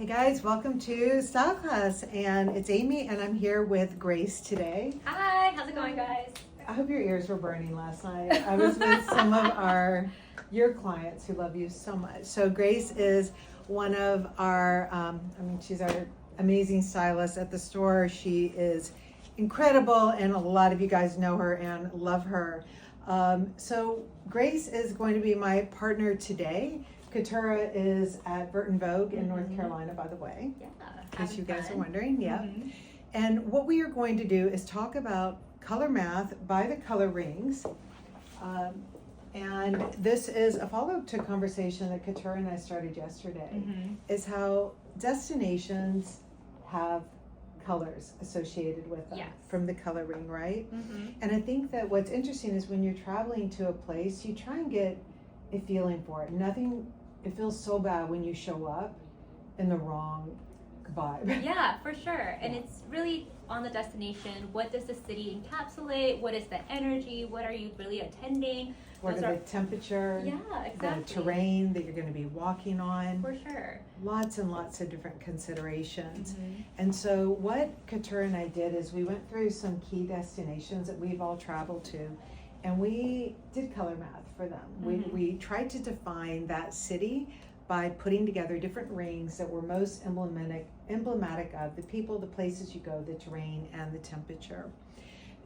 Hey guys, welcome to Style Class, and it's Amy, and I'm here with Grace today. Hi, how's it going, guys? I hope your ears were burning last night. I was with some of your clients who love you so much. So Grace is one of our, she's our amazing stylist at the store. She is incredible, and a lot of you guys know her and love her. So Grace is going to be my partner today. Katura is at Burton Vogue in North Carolina, by the way. Yeah. In case you guys are wondering, yeah. And what we are going to do is talk about color math by the color rings. And this is a follow-up to a conversation that Katura and I started yesterday, is how destinations have colors associated with them from the color ring, right? And I think that what's interesting is when you're traveling to a place, you try and get a feeling for it. It feels so bad when you show up in the wrong vibe. Yeah, for sure. And it's really on the destination. What does the city encapsulate? What is the energy? What are you really attending? What are the temperature? Yeah, exactly. The terrain that you're going to be walking on. For sure. Lots and lots of different considerations. And so what Katura and I did is we went through some key destinations that we've all traveled to, and we did color math for them. We tried to define that city by putting together different rings that were most emblematic of the people, the places you go, the terrain, and the temperature.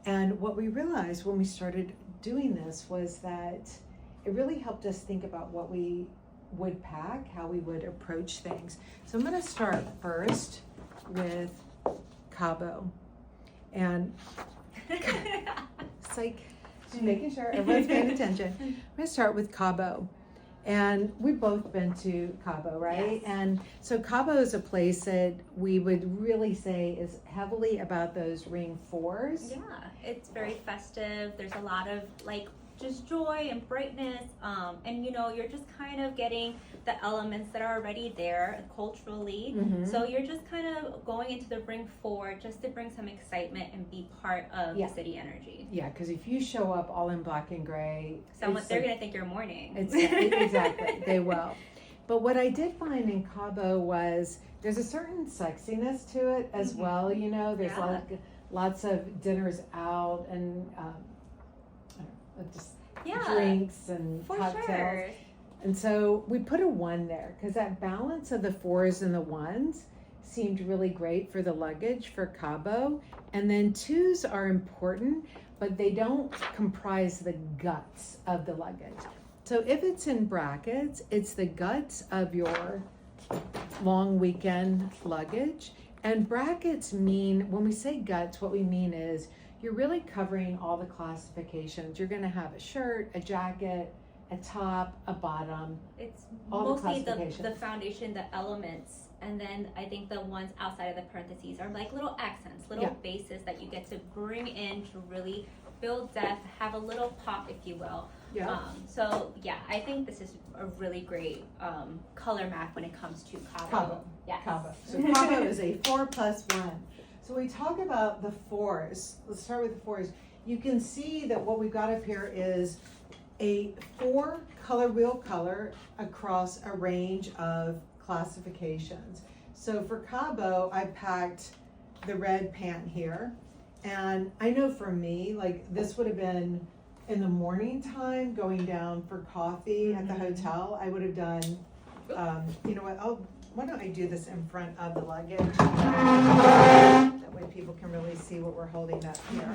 And what we realized when we started doing this was that it really helped us think about what we would pack, how we would approach things. So I'm going to start first with Cabo. And it's like, just making sure everyone's paying attention. I'm going to start with Cabo. And we've both been to Cabo, right? Yes. And so Cabo is a place that we would really say is heavily about those ring fours. Yeah, it's very festive. There's a lot of just joy and brightness. And you're just kind of getting the elements that are already there culturally. So you're just kind of going into the ring four just to bring some excitement and be part of the city energy. Yeah, because if you show up all in black and gray, they're going to think you're mourning. Exactly, they will. But what I did find in Cabo was there's a certain sexiness to it as well. There's lots of dinners out and drinks and cocktails. Sure. And so we put a 1 there because that balance of the 4s and the 1s seemed really great for the luggage for Cabo. And then 2s are important, but they don't comprise the guts of the luggage. So if it's in brackets, it's the guts of your long weekend luggage. And brackets mean, when we say guts, what we mean is you're really covering all the classifications. You're going to have a shirt, a jacket, a top, a bottom. It's all mostly the foundation, the elements, and then I think the ones outside of the parentheses are like little accents, little bases that you get to bring in to really build depth, have a little pop, if you will. I think this is a really great color map when it comes to Cabo. Yes. Cabo. So Cabo is a 4+1. So we talk about the 4s. Let's start with the 4s. You can see that what we've got up here is a 4 color wheel color across a range of classifications. So for Cabo, I packed the red pant here. And I know for me, this would have been in the morning time going down for coffee at the hotel. I would have done, you know what, why don't I do this in front of the luggage? That way people can really see what we're holding up here.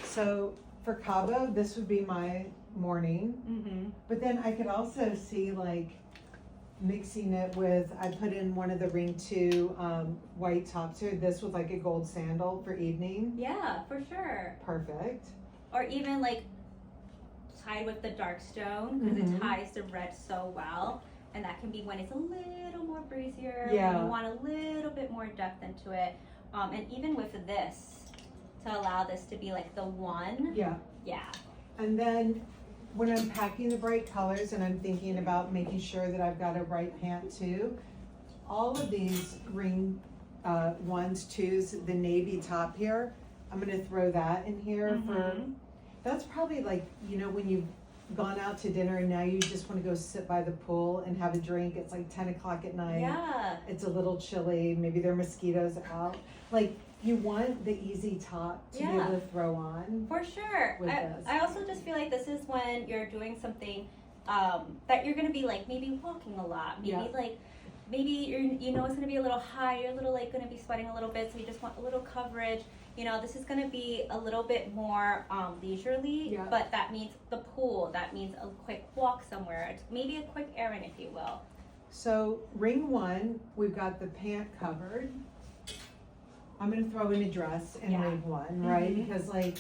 So for Cabo, this would be my morning. But then I could also see mixing it with, I put in one of the ring 2 white tops here. This with a gold sandal for evening. Yeah, for sure. Perfect. Or even tied with the dark stone because it ties the red so well. And that can be when it's a little more breezier. When you want a little bit more depth into it. And even with this, to allow this to be the 1. Yeah. And then when I'm packing the bright colors and I'm thinking about making sure that I've got a bright pant too, all of these ring 1s, 2s, the navy top here, I'm going to throw that in here for, that's probably when you gone out to dinner and now you just want to go sit by the pool and have a drink. It's like 10 o'clock at night. Yeah. It's a little chilly. Maybe there are mosquitoes out. Like, you want the easy top to be able to throw on. For sure. With this. I also just feel like this is when you're doing something that you're gonna be like maybe walking a lot. Maybe you know it's gonna be a little high. You're a little like gonna be sweating a little bit, so you just want a little coverage. You know, this is gonna be a little bit more leisurely, but that means the pool. That means a quick walk somewhere. Maybe a quick errand, if you will. So ring 1, we've got the pant covered. I'm gonna throw in a dress in ring 1, right? Because like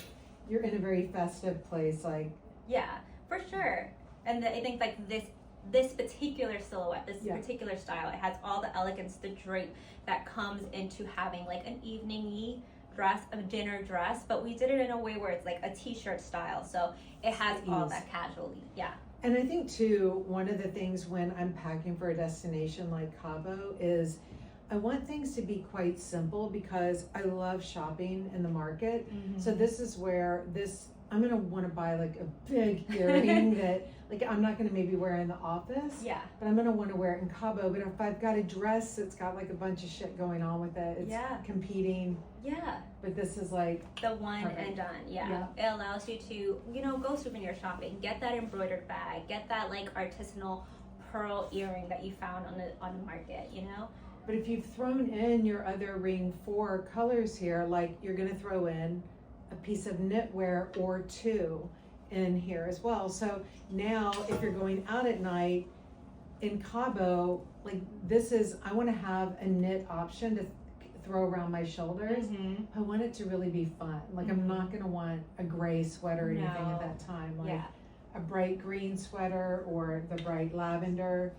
you're in a very festive place, like. Yeah, for sure. And I think like this particular silhouette, this particular style, it has all the elegance, the drape that comes into having like an evening-y dress, a dinner dress, but we did it in a way where it's like a t-shirt style, so it has all that casually. And I think too, one of the things when I'm packing for a destination like Cabo is I want things to be quite simple because I love shopping in the market. So this is where I'm gonna want to buy like a big earring that like I'm not gonna maybe wear in the office. But I'm gonna want to wear it in Cabo. But if I've got a dress that's got like a bunch of shit going on with it, it's competing. But this is like the one and done. It allows you to, go souvenir shopping, get that embroidered bag, get that like artisanal pearl earring that you found on the market, But if you've thrown in your other ring 4 colors here, like you're gonna throw in a piece of knitwear or 2 in here as well. So now if you're going out at night in Cabo, like I want to have a knit option to throw around my shoulders. I want it to really be fun. Like I'm not gonna want a gray sweater or anything at that time. Like a bright green sweater or the bright lavender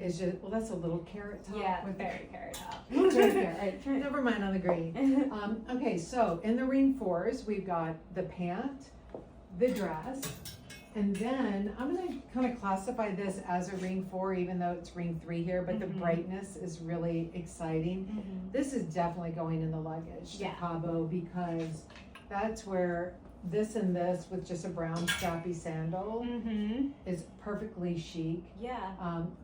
is just, well, that's a little carrot top. Very carrot top. Right. Never mind on the green. Okay, so in the ring 4s, we've got the pant, the dress, and then I'm going to kind of classify this as a ring 4, even though it's ring 3 here, but the brightness is really exciting. This is definitely going in the luggage to Cabo because that's where this and this with just a brown strappy sandal is perfectly chic.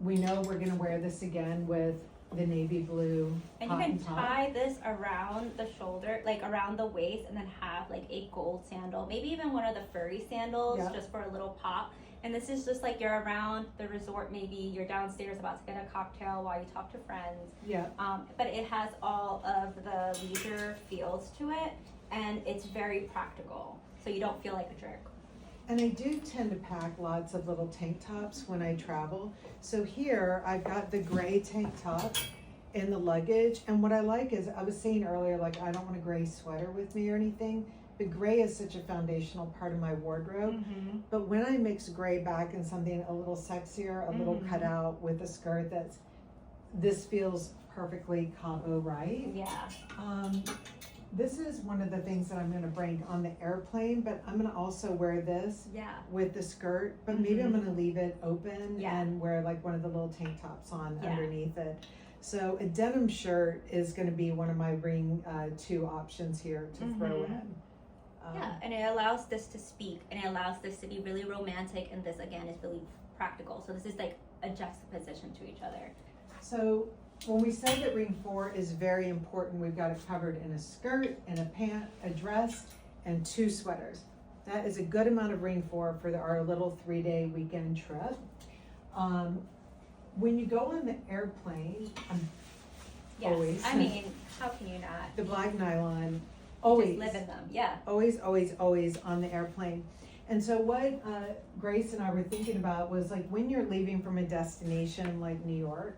We know we're going to wear this again with the navy blue and you can tie this around the shoulder, like around the waist, and then have like a gold sandal, maybe even one of the furry sandals just for a little pop. And this is just like you're around the resort, maybe you're downstairs about to get a cocktail while you talk to friends. But it has all of the leisure feels to it, and it's very practical, so you don't feel like a jerk. And I do tend to pack lots of little tank tops when I travel. So here I've got the gray tank top in the luggage. And what I like is, I was saying earlier, like I don't want a gray sweater with me or anything, but gray is such a foundational part of my wardrobe. But when I mix gray back in something a little sexier, a little cutout with a skirt this feels perfectly Cabo, right? This is one of the things that I'm going to bring on the airplane, but I'm going to also wear this with the skirt, but maybe I'm going to leave it open and wear like one of the little tank tops on underneath it. So a denim shirt is going to be one of my ring 2 options here to throw in. And it allows this to speak, and it allows this to be really romantic, and this again is really practical. So this is like a juxtaposition to each other. So when we say that ring 4 is very important, we've got it covered in a skirt, in a pant, a dress, and 2 sweaters. That is a good amount of ring 4 for our little 3-day weekend trip. When you go on the airplane, always. I mean, how can you not? The black nylon, always. Just live in them, Always, always, always on the airplane. And so what Grace and I were thinking about was like when you're leaving from a destination like New York,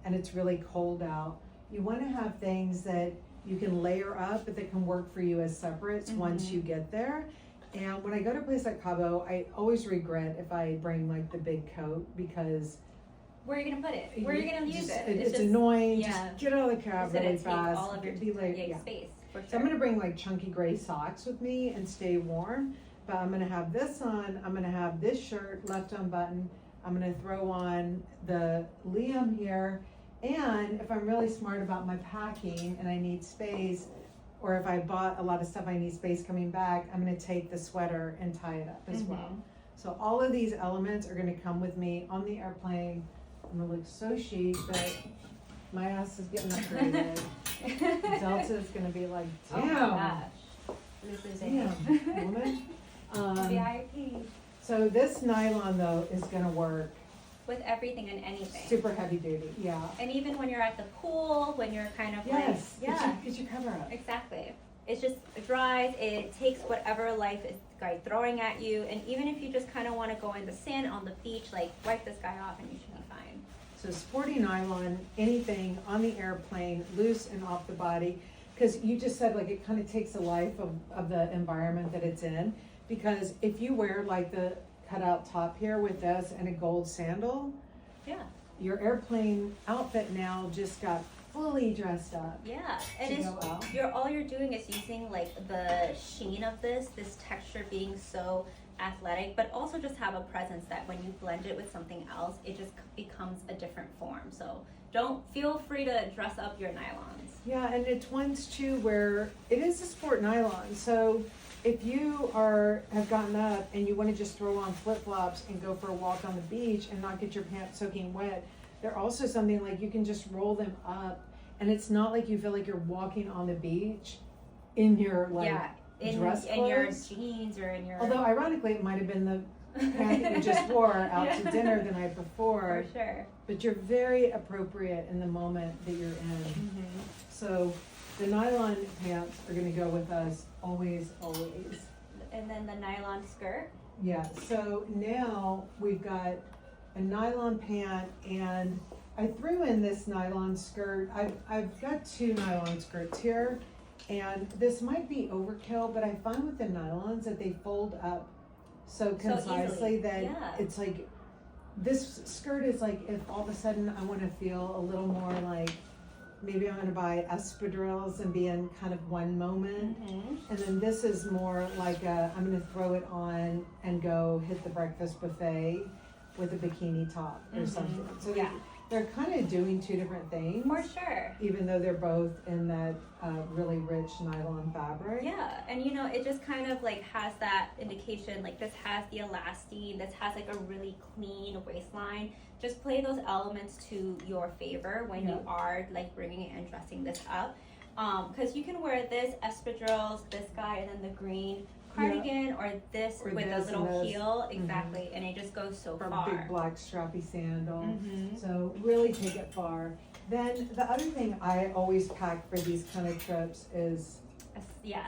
and it's really cold out, you want to have things that you can layer up, but that can work for you as separates once you get there. And when I go to a place like Cabo, I always regret if I bring like the big coat because where are you gonna put it? Where are you gonna use it? It's just annoying. Just get out of the cab really fast. All of your space. For sure. So I'm gonna bring like chunky gray socks with me and stay warm. But I'm gonna have this on. I'm gonna have this shirt left unbuttoned. I'm gonna throw on the Liam here. And if I'm really smart about my packing and I need space, or if I bought a lot of stuff I need space coming back, I'm gonna take the sweater and tie it up as well. So all of these elements are gonna come with me on the airplane. I'm gonna look so chic, but my ass is getting upgraded. Delta's gonna be like, Oh damn. my gosh. This is Damn, woman. VIP. So this nylon though is gonna work With everything and anything. super heavy duty, yeah. And even when you're at the pool, when you're kind of Yes, like, yeah. get your cover up. Exactly. It's just, it dries, it takes whatever life is guy throwing at you, and even if you just kind of want to go in the sand on the beach, like wipe this guy off and you should be fine. So sporty nylon, anything on the airplane, loose and off the body, because you just said like it kind of takes the life of the environment that it's in, because if you wear like the cutout top here with this and a gold sandal, Yeah. your airplane outfit now just got fully dressed up. Yeah, and to it's go out. all you're doing is using like the sheen of this texture being so athletic, but also just have a presence that when you blend it with something else, it just becomes a different form. So don't feel free to dress up your nylons. Yeah, and it's ones too where it is a sport nylon. So if you have gotten up and you want to just throw on flip-flops and go for a walk on the beach and not get your pants soaking wet, they're also something like you can just roll them up, and it's not like you feel like you're walking on the beach in your like dress in your clothes. jeans or in your. Although ironically, it might have been the pant that you just wore out to dinner the night before. For sure. But you're very appropriate in the moment that you're in. Mm-hmm. So the nylon pants are going to go with us always, always. And then the nylon skirt. Yeah, so now we've got a nylon pant, and I threw in this nylon skirt. I've got two nylon skirts here, and this might be overkill, but I find with the nylons that they fold up so concisely that it's like, this skirt is like if all of a sudden I want to feel a little more like, maybe I'm going to buy espadrilles and be in kind of one moment. Mm-hmm. And then this is more like I'm going to throw it on and go hit the breakfast buffet with a bikini top or something. So they're kind of doing two different things. For sure. Even though they're both in that really rich nylon fabric. Yeah, and you know, it just kind of like has that indication, like this has the elastine, this has like a really clean waistline. Just play those elements to your favor when you are like bringing it and dressing this up. Because you can wear this espadrilles, this guy, and then the green cardigan, or this with a little heel, exactly, and it just goes so From far. a big black strappy sandal. Mm-hmm. So really take it far. Then the other thing I always pack for these kind of trips is a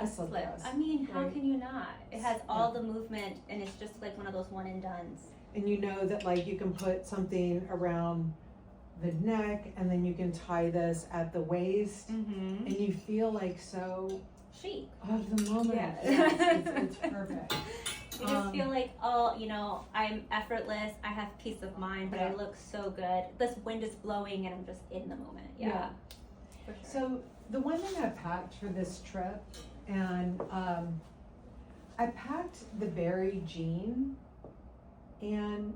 slip slip. dress, I mean, how right? can you not? It has all the movement, and it's just like one of those one and dones. and you know that like you can put something around the neck, and then you can tie this at the waist, Mm-hmm. and you feel like so Chic. of the moment. Yeah. It's perfect. You just feel like, oh, you know, I'm effortless, I have peace of mind, but I look so good. This wind is blowing and I'm just in the moment. Yeah. For sure. So the one thing I packed for this trip, and I packed the berry jean, and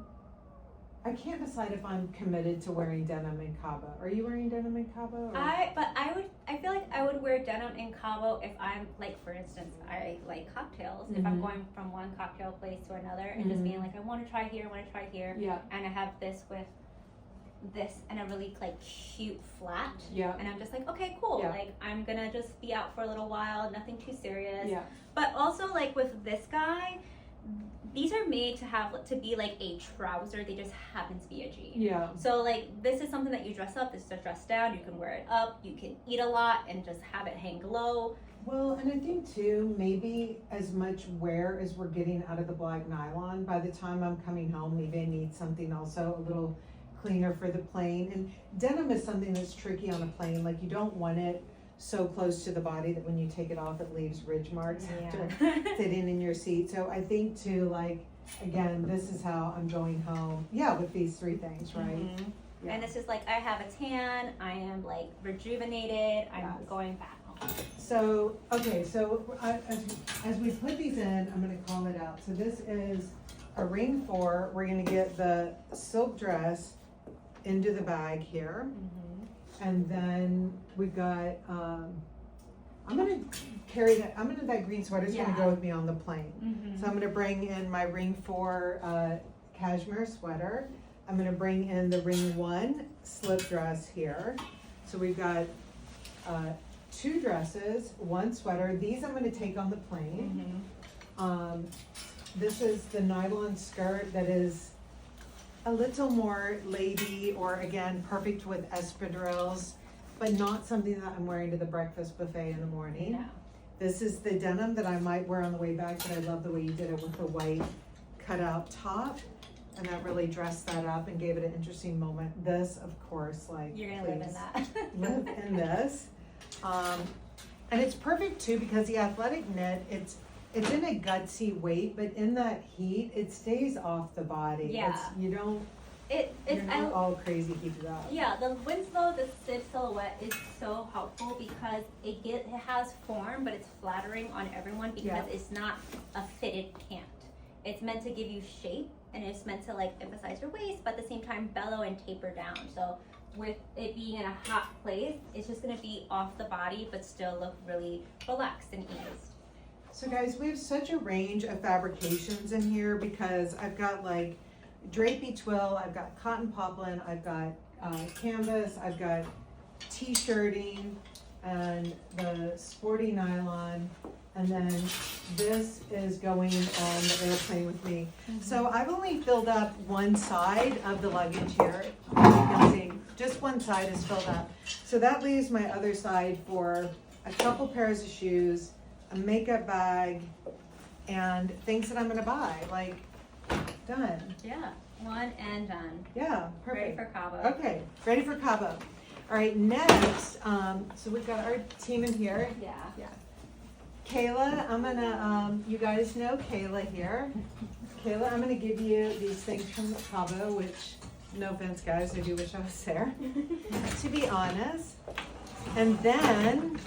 I can't decide if I'm committed to wearing denim in Cabo. Are you wearing denim in Cabo? Or? I feel like I would wear denim in Cabo if I'm like, for instance, I like cocktails. If I'm going from one cocktail place to another and just being like, I want to try here, Yeah. and I have this with this and a really like cute flat. Yeah. And I'm just like, okay, cool. Yeah. Like I'm gonna just be out for a little while, nothing too serious. Yeah. But also like with this guy, these are made to be like a trouser. They just happen to be a jean. Yeah. So like this is something that you dress up. This is a dress down. You can wear it up. You can eat a lot and just have it hang low. Well, and I think too, maybe as much wear as we're getting out of the black nylon, by the time I'm coming home, maybe I need something also a little cleaner for the plane. And denim is something that's tricky on a plane. Like you don't want it so close to the body that when you take it off, it leaves ridge marks after sitting in your seat. So I think too, like, again, this is how I'm going home. Yeah, with these three things, right? Mm-hmm. Yeah. And it's just like, I have a tan, I am like rejuvenated, I'm going back home. So, okay, so as we put these in, I'm gonna call it out. So this is a ring 4. We're gonna get the silk dress into the bag here. Mm-hmm. And then we've got I'm gonna carry that, that green sweater's gonna Yeah. go with me on the plane. Mhm. So I'm gonna bring in my ring 4 cashmere sweater. I'm gonna bring in the ring 1 slip dress here. So we've got 2 dresses, 1 sweater. These I'm gonna take on the plane. This is the nylon skirt that is a little more lady, or again, perfect with espadrilles, but not something that I'm wearing to the breakfast buffet in the morning. No. This is the denim that I might wear on the way back, but I love the way you did it with the white cutout top. And that really dressed that up and gave it an interesting moment. This, of course, like, You're gonna live in that. live in this. And it's perfect too, because the athletic knit, it's in a gutsy weight, but in that heat, it stays off the body. Yeah. You don't, It's you're not all crazy keep it up. Yeah, the Winslow, the Sib silhouette is so helpful because it has form, but it's flattering on everyone because Yeah. it's not a fitted cant. It's meant to give you shape, and it's meant to like emphasize your waist, but at the same time bellow and taper down. So with it being in a hot place, it's just gonna be off the body, but still look really relaxed and eased. So guys, we have such a range of fabrications in here, because I've got like drapey twill, I've got cotton poplin, I've got canvas, I've got t-shirting, and the sporty nylon, and then this is going on the airplane with me. So I've only filled up one side of the luggage here, as you can see. Just one side is filled up. So that leaves my other side for a couple pairs of shoes, a makeup bag, and things that I'm gonna buy, like, done. Yeah, one and done. Yeah, Ready perfect. for Cabo. Okay, ready for Cabo. All right, next, so we've got our team in here. Yeah. Kayla, I'm gonna, you guys know Kayla here. Kayla, I'm gonna give you these things from Cabo, which, no offense guys, I do wish I was there, to be honest. And then,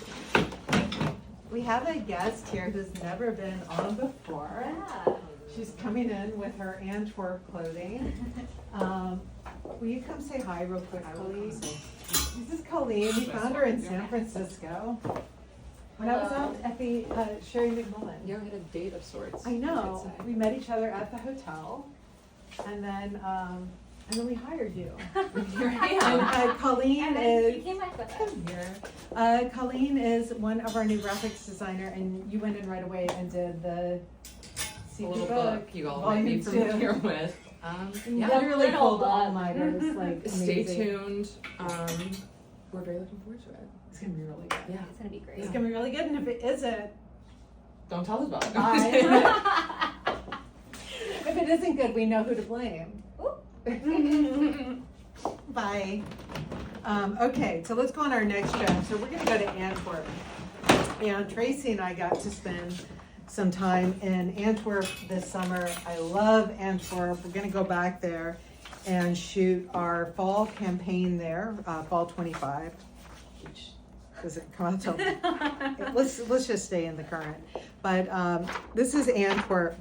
we have a guest here who's never been on before. Yeah. She's coming in with her Antwerp clothing. Will you come say hi real quick, Colleen? This is Colleen. We found her in San Francisco. When I was out at the Sherry McMullen. You had a date of sorts. I know. We met each other at the hotel, and then we hired you. Here I am. And, Colleen And then you is. came back with us. Come here. Colleen is one of our new graphics designer, and you went in right away and did the A little book you all might be Volume 2. familiar with. Yeah. Literally Little pulled book. all-nighters, like Stay amazing. tuned. We're very looking forward to it. It's gonna be really good. Yeah. It's gonna be great. It's gonna be really good, and if it isn't, Don't tell us about it. bye. If it isn't good, we know who to blame. Bye. Okay, so let's go on our next trip. So we're gonna go to Antwerp. And Tracy and I got to spend some time in Antwerp this summer. I love Antwerp. We're gonna go back there and shoot our fall campaign there, fall 25, which doesn't come out till, let's just stay in the current. But this is Antwerp.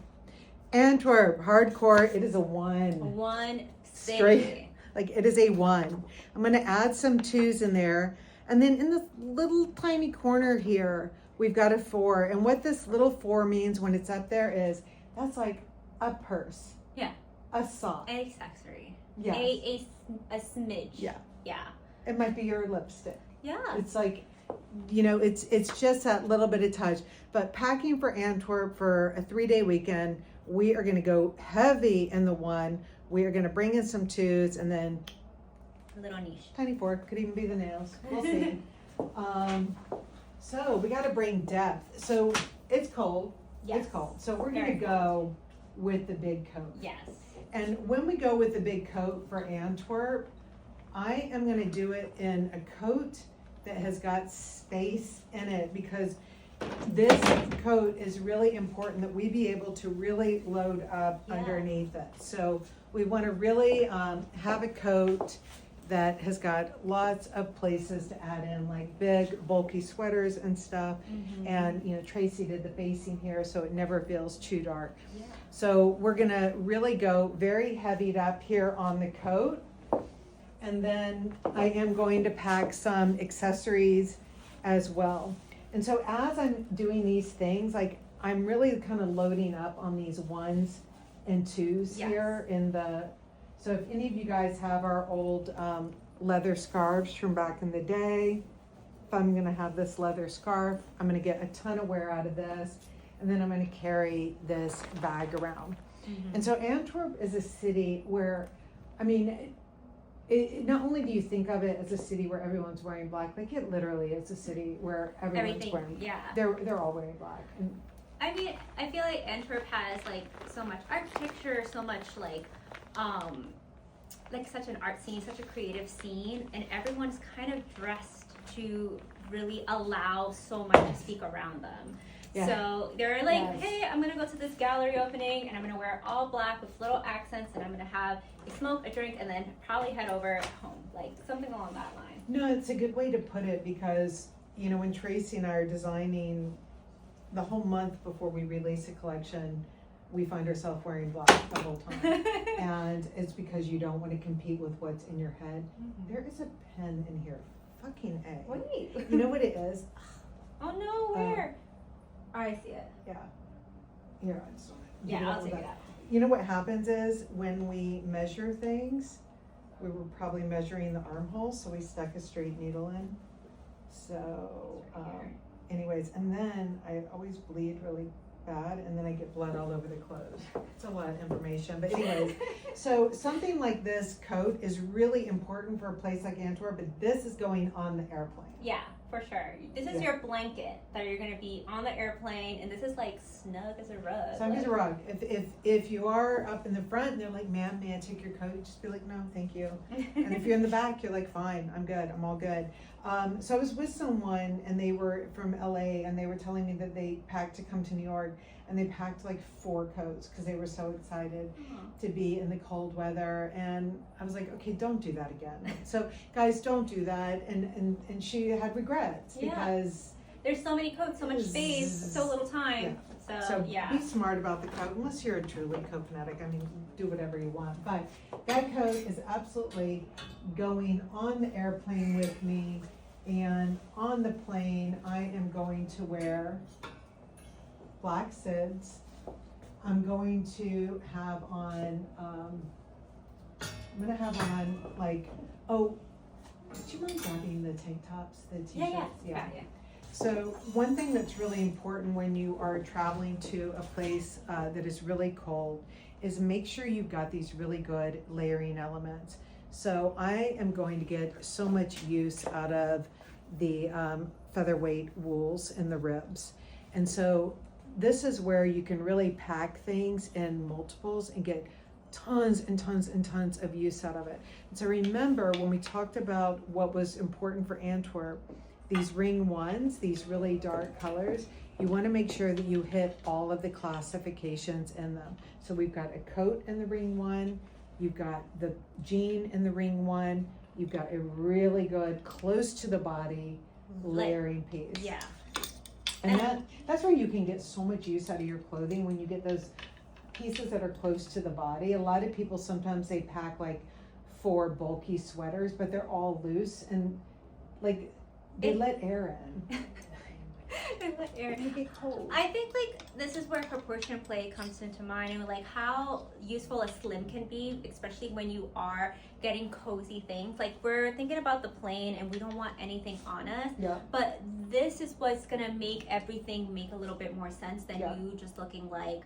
Antwerp, hardcore, it is a 1. One Straight. city. Like it is a 1. I'm gonna add some 2s in there. And then in the little tiny corner here, we've got a 4. And what this little 4 means when it's up there is, that's like a purse. Yeah. A sock. An accessory. Yes. A smidge. Yeah. Yeah. It might be your lipstick. Yeah. It's like, you know, it's just that little bit of touch. But packing for Antwerp for a 3-day weekend, we are gonna go heavy in the 1. We are gonna bring in some 2s, and then A little niche. tiny 4, could even be the nails. We'll see. So we gotta bring depth. So it's cold. Yes. It's cold. So we're Very gonna go with the big coat. Yes. And when we go with the big coat for Antwerp, I am gonna do it in a coat that has got space in it, because this coat is really important that we be able to really load up Yeah. underneath it. So we wanna really have a coat that has got lots of places to add in, like big bulky sweaters and stuff. And you know, Tracy did the facing here so it never feels too dark. Yeah. So we're gonna really go very heavied up here on the coat. And then I am going to pack some accessories as well. And so as I'm doing these things, like I'm really kind of loading up on these 1s and 2s Yes. here in the, so if any of you guys have our old leather scarves from back in the day, if I'm gonna have this leather scarf, I'm gonna get a ton of wear out of this, and then I'm gonna carry this bag around. And so Antwerp is a city where, I mean, not only do you think of it as a city where everyone's wearing black, like it literally is a city where everyone's Everything, wearing, yeah. they're all wearing black. And I mean, I feel like Antwerp has like so much architecture, so much like such an art scene, such a creative scene, and everyone's kind of dressed to really allow so much to speak around them. Yeah. So they're like, Yes. hey, I'm gonna go to this gallery opening and I'm gonna wear all black with little accents and I'm gonna have a smoke, a drink, and then probably head over home, like something along that line. no, it's a good way to put it because, you know, when Tracy and I are designing the whole month before we release a collection, we find ourselves wearing black the whole time. And it's because you don't want to compete with what's in your head. There is a pen in here. Fucking A. Wait. You know what it is? Oh no, where? Oh, I see it. Yeah. Here, I just want to. Yeah, I'll take that. You know what happens is when we measure things, we were probably measuring the armholes, so we stuck a straight needle in. So, anyways, and then I always bleed really bad, and then I get blood all over the clothes. It's a lot of information, but anyways, so something like this coat is really important for a place like Antwerp, but this is going on the airplane. Yeah, for sure. This is Yeah. your blanket that you're gonna be on the airplane, and this is like snug as a rug. So I'm just wrong. If you are up in the front and they're like, ma'am, may I take your coat? Just be like, no, thank you. And if you're in the back, you're like, fine, I'm good, I'm all good. So I was with someone and they were from LA and they were telling me that they packed to come to New York and they packed like 4 coats because they were so excited to be in the cold weather. And I was like, okay, don't do that again. So guys, don't do that. And she had regrets because there's so many coats, so much space, so little time. So yeah. Be smart about the coat, unless you're a truly coat fanatic. I mean, do whatever you want. But that coat is absolutely going on the airplane with me. And on the plane, I am going to wear black sids. I'm going to have on, like, oh, would you mind grabbing the tank tops, the t-shirts? Yeah. So one thing that's really important when you are traveling to a place that is really cold is make sure you've got these really good layering elements. So I am going to get so much use out of the featherweight wools in the ribs. And so this is where you can really pack things in multiples and get tons and tons and tons of use out of it. And so remember when we talked about what was important for Antwerp, these ring 1s, these really dark colors, you want to make sure that you hit all of the classifications in them. So we've got a coat in the ring 1, you've got the jean in the ring 1, you've got a really good close to the body layering piece. Yeah. And that's where you can get so much use out of your clothing when you get those pieces that are close to the body. A lot of people sometimes they pack like 4 bulky sweaters, but they're all loose and like they let air in. You get cold. I think like this is where proportion play comes into mind, and like how useful a slim can be, especially when you are getting cozy things. Like we're thinking about the plane and we don't want anything on us. Yeah. But this is what's gonna make everything make a little bit more sense than you just looking like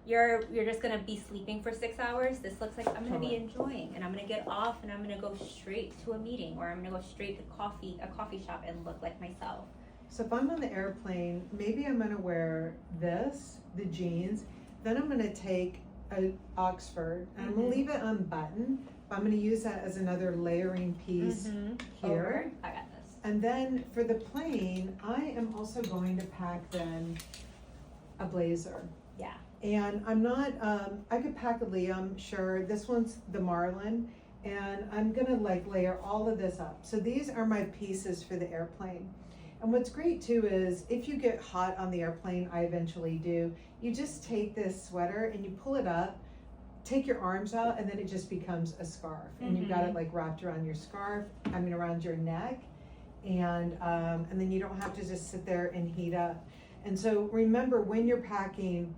you're just gonna be sleeping for 6 hours. This looks like I'm gonna be enjoying, and I'm gonna get off and I'm gonna go straight to a meeting, or I'm gonna go straight to a coffee shop and look like myself. So if I'm on the airplane, maybe I'm gonna wear this, the jeans, then I'm gonna take an Oxford, and I'm gonna leave it unbuttoned, but I'm gonna use that as another layering piece here. I got this. And then for the plane, I am also going to pack then a blazer. Yeah. And I'm not, I could pack a Liam, sure, this one's the Marlin, and I'm gonna like layer all of this up. So these are my pieces for the airplane. And what's great too is if you get hot on the airplane, I eventually do, you just take this sweater and you pull it up, take your arms out, and then it just becomes a scarf. And you've got it like wrapped around your scarf, around your neck. and then you don't have to just sit there and heat up. And so remember, when you're packing,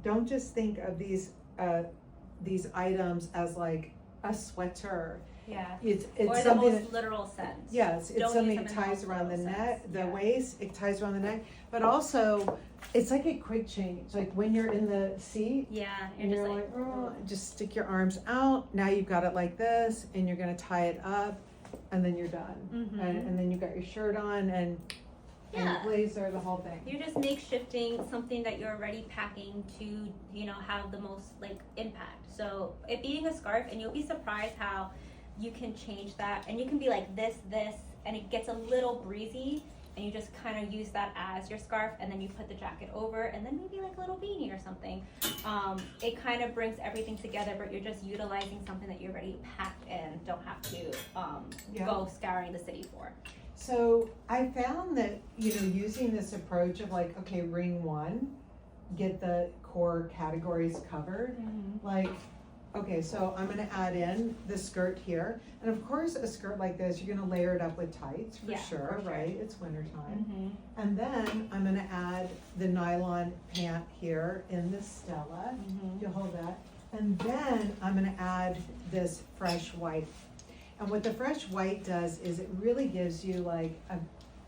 don't just think of these items as like a sweater. Yeah. It's or the something most literal sense. yes, it's Don't something use that them in ties the around the most literal neck, sense. the Yeah. waist, it ties around the neck, but also it's like a quick change. Like when you're in the seat, Yeah, and you're you're just like, like, oh, just stick your arms out. Now you've got it like this, and you're gonna tie it up, and then you're done. Mhm. And then you got your shirt on and Yeah. blazer, the whole thing. You're just makeshifting something that you're already packing to, you know, have the most like impact. So it being a scarf, and you'll be surprised how you can change that, and you can be like this, and it gets a little breezy, and you just kind of use that as your scarf, and then you put the jacket over, and then maybe like a little beanie or something. It kind of brings everything together, but you're just utilizing something that you already packed in, don't have to Yeah. go scouring the city for. So I found that, you know, using this approach of like, okay, ring one, get the core categories covered. Like, okay, so I'm gonna add in the skirt here. And of course, a skirt like this, you're gonna layer it up with tights for Yeah, sure, for sure. right? It's winter time. And then I'm gonna add the nylon pant here in the Stella. You hold that. And then I'm gonna add this fresh white. And what the fresh white does is it really gives you like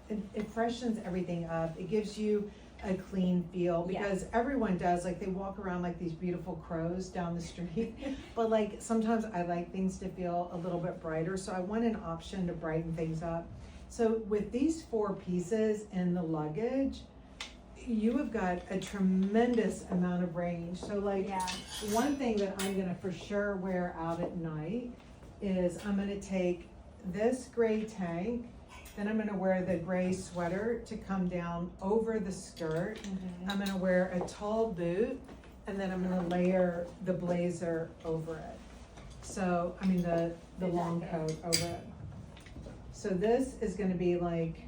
it freshens everything up. It gives you a clean feel, Yeah. because everyone does, like they walk around like these beautiful crows down the street. But like sometimes I like things to feel a little bit brighter, so I want an option to brighten things up. So with these 4 pieces in the luggage, you have got a tremendous amount of range. So like Yeah. one thing that I'm gonna for sure wear out at night is I'm gonna take this gray tank, then I'm gonna wear the gray sweater to come down over the skirt. I'm gonna wear a tall boot, and then I'm gonna layer the blazer over it. So, I mean the long coat over it. So this is gonna be like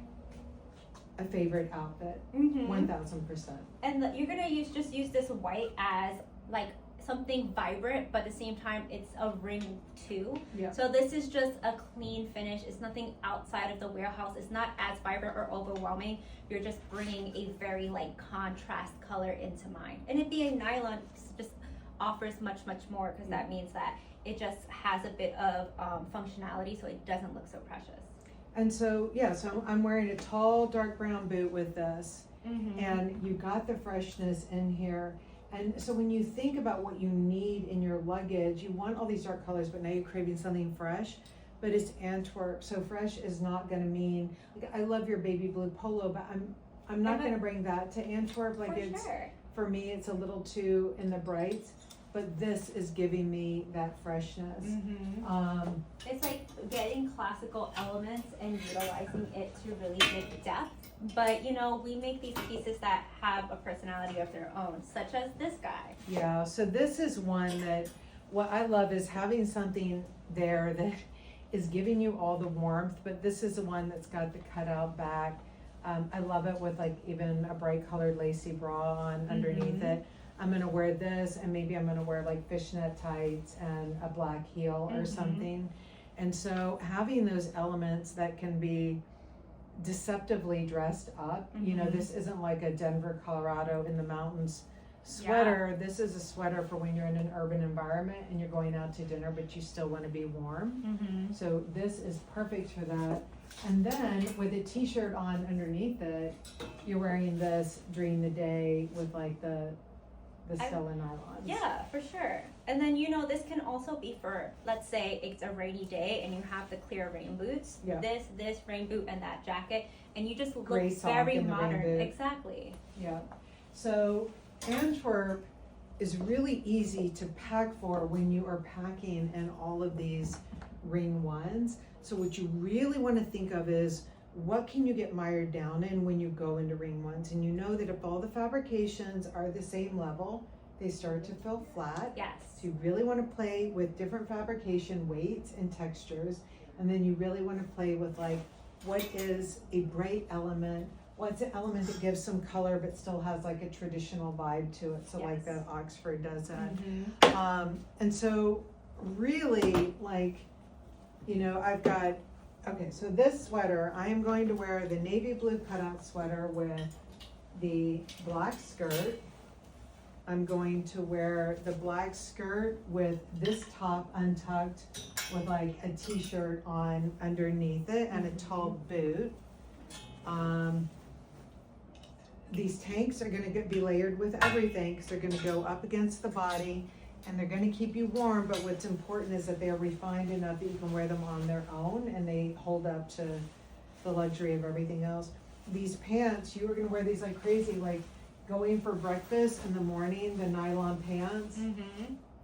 a favorite outfit, 1000%. And you're gonna just use this white as like something vibrant, but at the same time it's a ring too. Yeah. So this is just a clean finish. It's nothing outside of the warehouse. It's not as vibrant or overwhelming. You're just bringing a very like contrast color into mine. And it being nylon just offers much more, because that means that it just has a bit of functionality, so it doesn't look so precious. And so, yeah, so I'm wearing a tall dark brown boot with this, and you got the freshness in here. And so when you think about what you need in your luggage, you want all these dark colors, but now you're craving something fresh. But it's Antwerp, so fresh is not gonna mean, like, I love your baby blue polo, but I'm not gonna bring that to Antwerp. Like, it's, for me, it's a little too in the brights. But this is giving me that freshness. It's like getting classical elements and utilizing it to really give depth. But you know, we make these pieces that have a personality of their own, such as this guy. Yeah, so this is one that, what I love is having something there that is giving you all the warmth, but this is the one that's got the cutout back. I love it with like even a bright colored lacy bra on underneath it. I'm gonna wear this, and maybe I'm gonna wear like fishnet tights and a black heel or something. And so having those elements that can be deceptively dressed up, you know, this isn't like a Denver, Colorado in the mountains sweater. This is a sweater for when you're in an urban environment and you're going out to dinner, but you still wanna be warm. So this is perfect for that. And then with a t-shirt on underneath it, you're wearing this during the day with like the Stella nylons. Yeah, for sure. And then, you know, this can also be for, let's say it's a rainy day and you have the clear rain boots. Yeah. This rain boot and that jacket, and you just look Gray sock very and the rain modern. boot. Exactly. Yeah. So Antwerp is really easy to pack for when you are packing in all of these ring ones. So what you really want to think of is, what can you get mired down in when you go into ring ones? And you know that if all the fabrications are the same level, they start to feel flat. Yes. So you really want to play with different fabrication weights and textures. And then you really want to play with like, what is a bright element? What's an element that gives some color but still has like a traditional vibe to it? So like the Oxford does that. And so really, like, you know, I've got Okay, so this sweater, I am going to wear the navy blue cutout sweater with the black skirt. I'm going to wear the black skirt with this top untucked with like a t-shirt on underneath it and a tall boot. These tanks are gonna be layered with everything because they're gonna go up against the body and they're gonna keep you warm, but what's important is that they're refined enough that you can wear them on their own and they hold up to the luxury of everything else. These pants, you were gonna wear these like crazy, like going for breakfast in the morning, the nylon pants,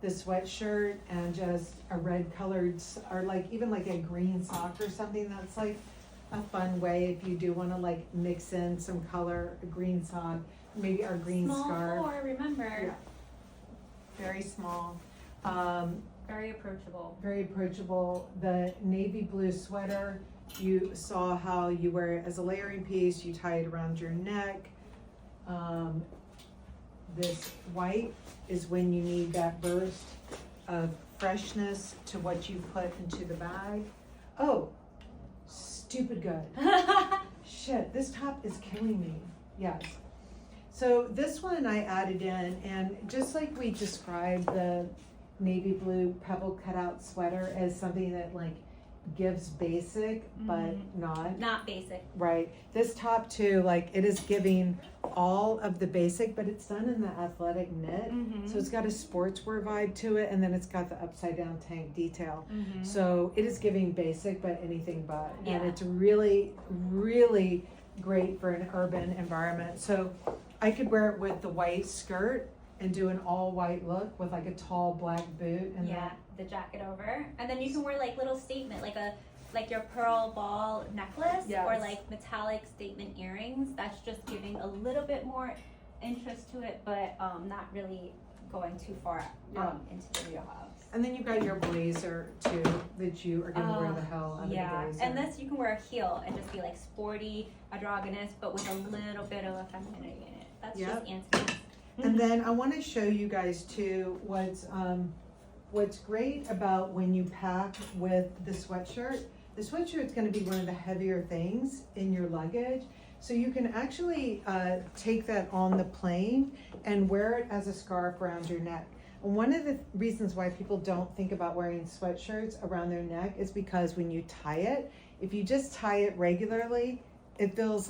the sweatshirt, and just a red colored, or like even like a green sock or something. That's like a fun way if you do wanna like mix in some color, a green sock, maybe our green Small scarf. four, remember. Yeah. Very small. Very approachable. Very approachable. The navy blue sweater, you saw how you wear it as a layering piece, you tie it around your neck. This white is when you need that burst of freshness to what you put into the bag. Oh, stupid good. Shit, this top is killing me. Yes. So this one I added in, and just like we described the navy blue pebble cutout sweater as something that like gives basic, but Not basic. right. This top too, like it is giving all of the basic, but it's done in the athletic knit. So it's got a sportswear vibe to it, and then it's got the upside down tank detail. So it is giving basic, but anything but. Yeah. And it's really, really great for an urban environment. So I could wear it with the white skirt and do an all white look with like a tall black boot and the jacket over, and then you can wear like little statement, like your pearl ball necklace, or like metallic statement earrings. That's just giving a little bit more interest to it, but not really going too far into the wheelhouse. And then you got your blazer too that you are gonna wear the hell out of the blazer. And this you can wear a heel and just be like sporty, androgynous, but with a little bit of a femininity in it. That's just Anthony's. And then I want to show you guys too what's great about when you pack with the sweatshirt. The sweatshirt's going to be one of the heavier things in your luggage, so you can actually take that on the plane and wear it as a scarf around your neck. And one of the reasons why people don't think about wearing sweatshirts around their neck is because when you tie it, if you just tie it regularly, it feels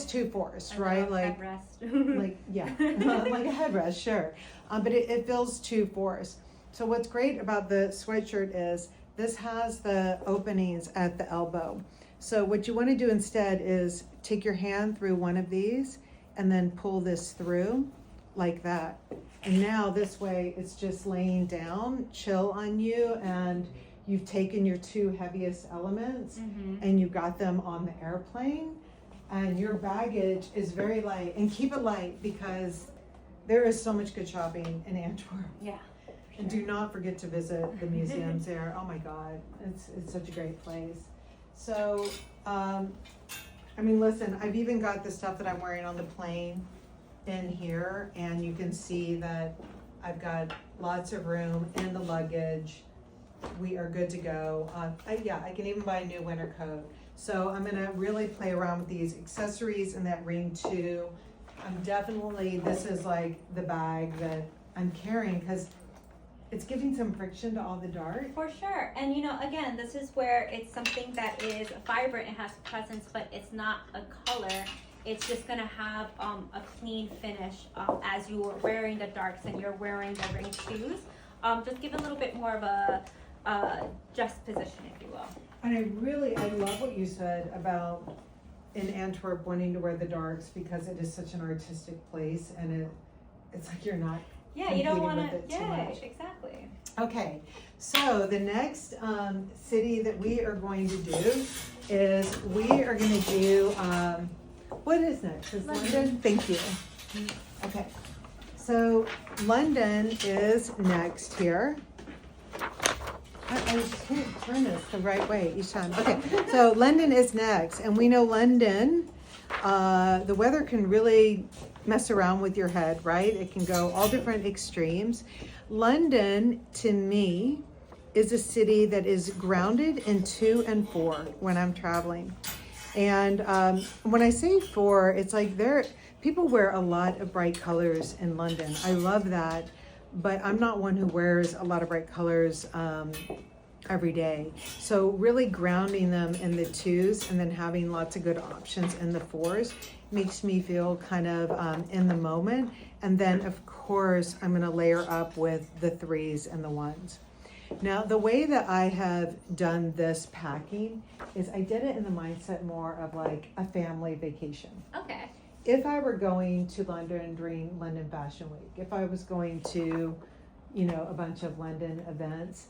too forced, right? Like, like like a headrest, sure. But it feels too forced. So what's great about the sweatshirt is this has the openings at the elbow. So what you want to do instead is take your hand through one of these and then pull this through like that. And now this way it's just laying down, chill on you, and you've taken your two heaviest elements and you got them on the airplane. And your baggage is very light, and keep it light because there is so much good shopping in Antwerp. Yeah. And do not forget to visit the museums there. Oh my God, it's such a great place. So, I mean, listen, I've even got the stuff that I'm wearing on the plane in here, and you can see that I've got lots of room in the luggage. We are good to go. I can even buy a new winter coat. So I'm gonna really play around with these accessories and that ring too. This is like the bag that I'm carrying because it's giving some friction to all the dart. For sure. And again, this is where it's something that is vibrant, it has presence, but it's not a color. It's just gonna have a clean finish as you are wearing the darks and you're wearing the ring shoes. Just give it a little bit more of a just position, if you will. And I love what you said about in Antwerp wanting to wear the darks because it is such an artistic place, and it's like you're not you don't want with it too much. Exactly. Okay, so the next city that we are going to do is we are going to do what is next? Is London? Thank you. Okay, so London is next here. I just can't turn this the right way each time. Okay, so London is next, and we know London, the weather can really mess around with your head, right? It can go all different extremes. London, to me, is a city that is grounded in 2 and 4 when I'm traveling. And when I say 4, it's like people wear a lot of bright colors in London. I love that, but I'm not one who wears a lot of bright colors every day. So really grounding them in the 2s and then having lots of good options in the 4s makes me feel kind of in the moment. And then of course I'm gonna layer up with the 3s and the 1s. Now the way that I have done this packing is I did it in the mindset more of like a family vacation. Okay. If I were going to London during London Fashion Week, if I was going to, a bunch of London events,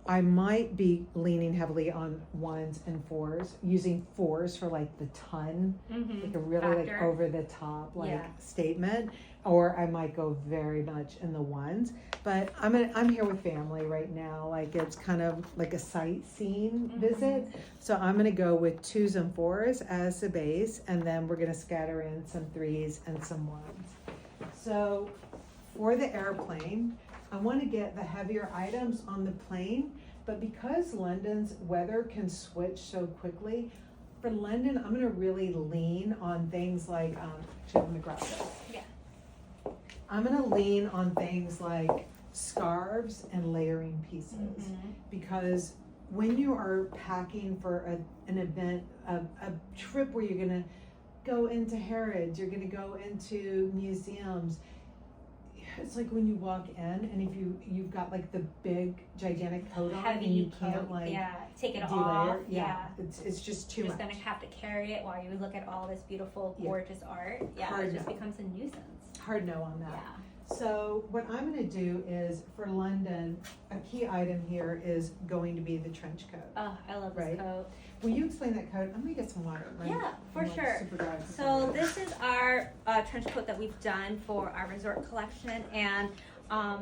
I might be leaning heavily on 1s and 4s, using 4s for like the ton, like a really like Factor. over the top like Yeah. statement, or I might go very much in the 1s. But I'm here with family right now, like it's kind of like a sightseeing visit. So I'm gonna go with 2s and 4s as the base, and then we're gonna scatter in some 3s and some 1s. So for the airplane, I want to get the heavier items on the plane, but because London's weather can switch so quickly, for London, I'm going to really lean on things like, actually, let me grab this. Yeah. I'm going to lean on things like scarves and layering pieces, because when you are packing for an event, a trip where you're going to go into Harrods, you're going to go into museums, it's like when you walk in and if you've got like the big gigantic coat on Heavy and you coat, can't like take it delayer. off. It's just too You're much. just gonna have to carry it while you look at all this beautiful, gorgeous art. Yeah, Hard it just no. becomes a nuisance. Hard no on that. Yeah. So what I'm going to do is for London, a key item here is going to be the trench coat. Oh, I love this Right. coat. Will you explain that coat? I'm going to get some water. Right? Yeah, for I'm, like, sure. super dry. So this is our trench coat that we've done for our resort collection, and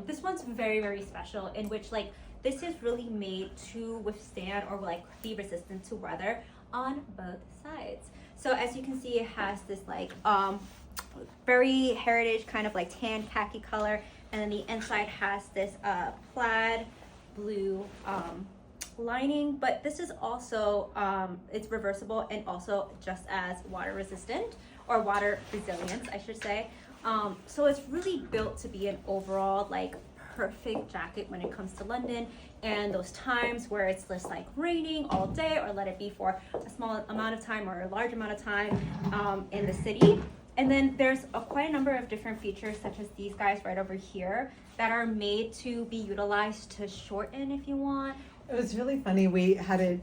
this one's very, very special, in which like this is really made to withstand or like be resistant to weather on both sides. So as you can see, it has this like very heritage kind of like tan khaki color, and then the inside has this plaid blue lining, but this is also it's reversible and also just as water resistant, or water resilient I should say. So it's really built to be an overall like perfect jacket when it comes to London and those times where it's just like raining all day, or let it be for a small amount of time or a large amount of time in the city. And then there's quite a number of different features, such as these guys right over here, that are made to be utilized to shorten if you want. It was really funny. We had it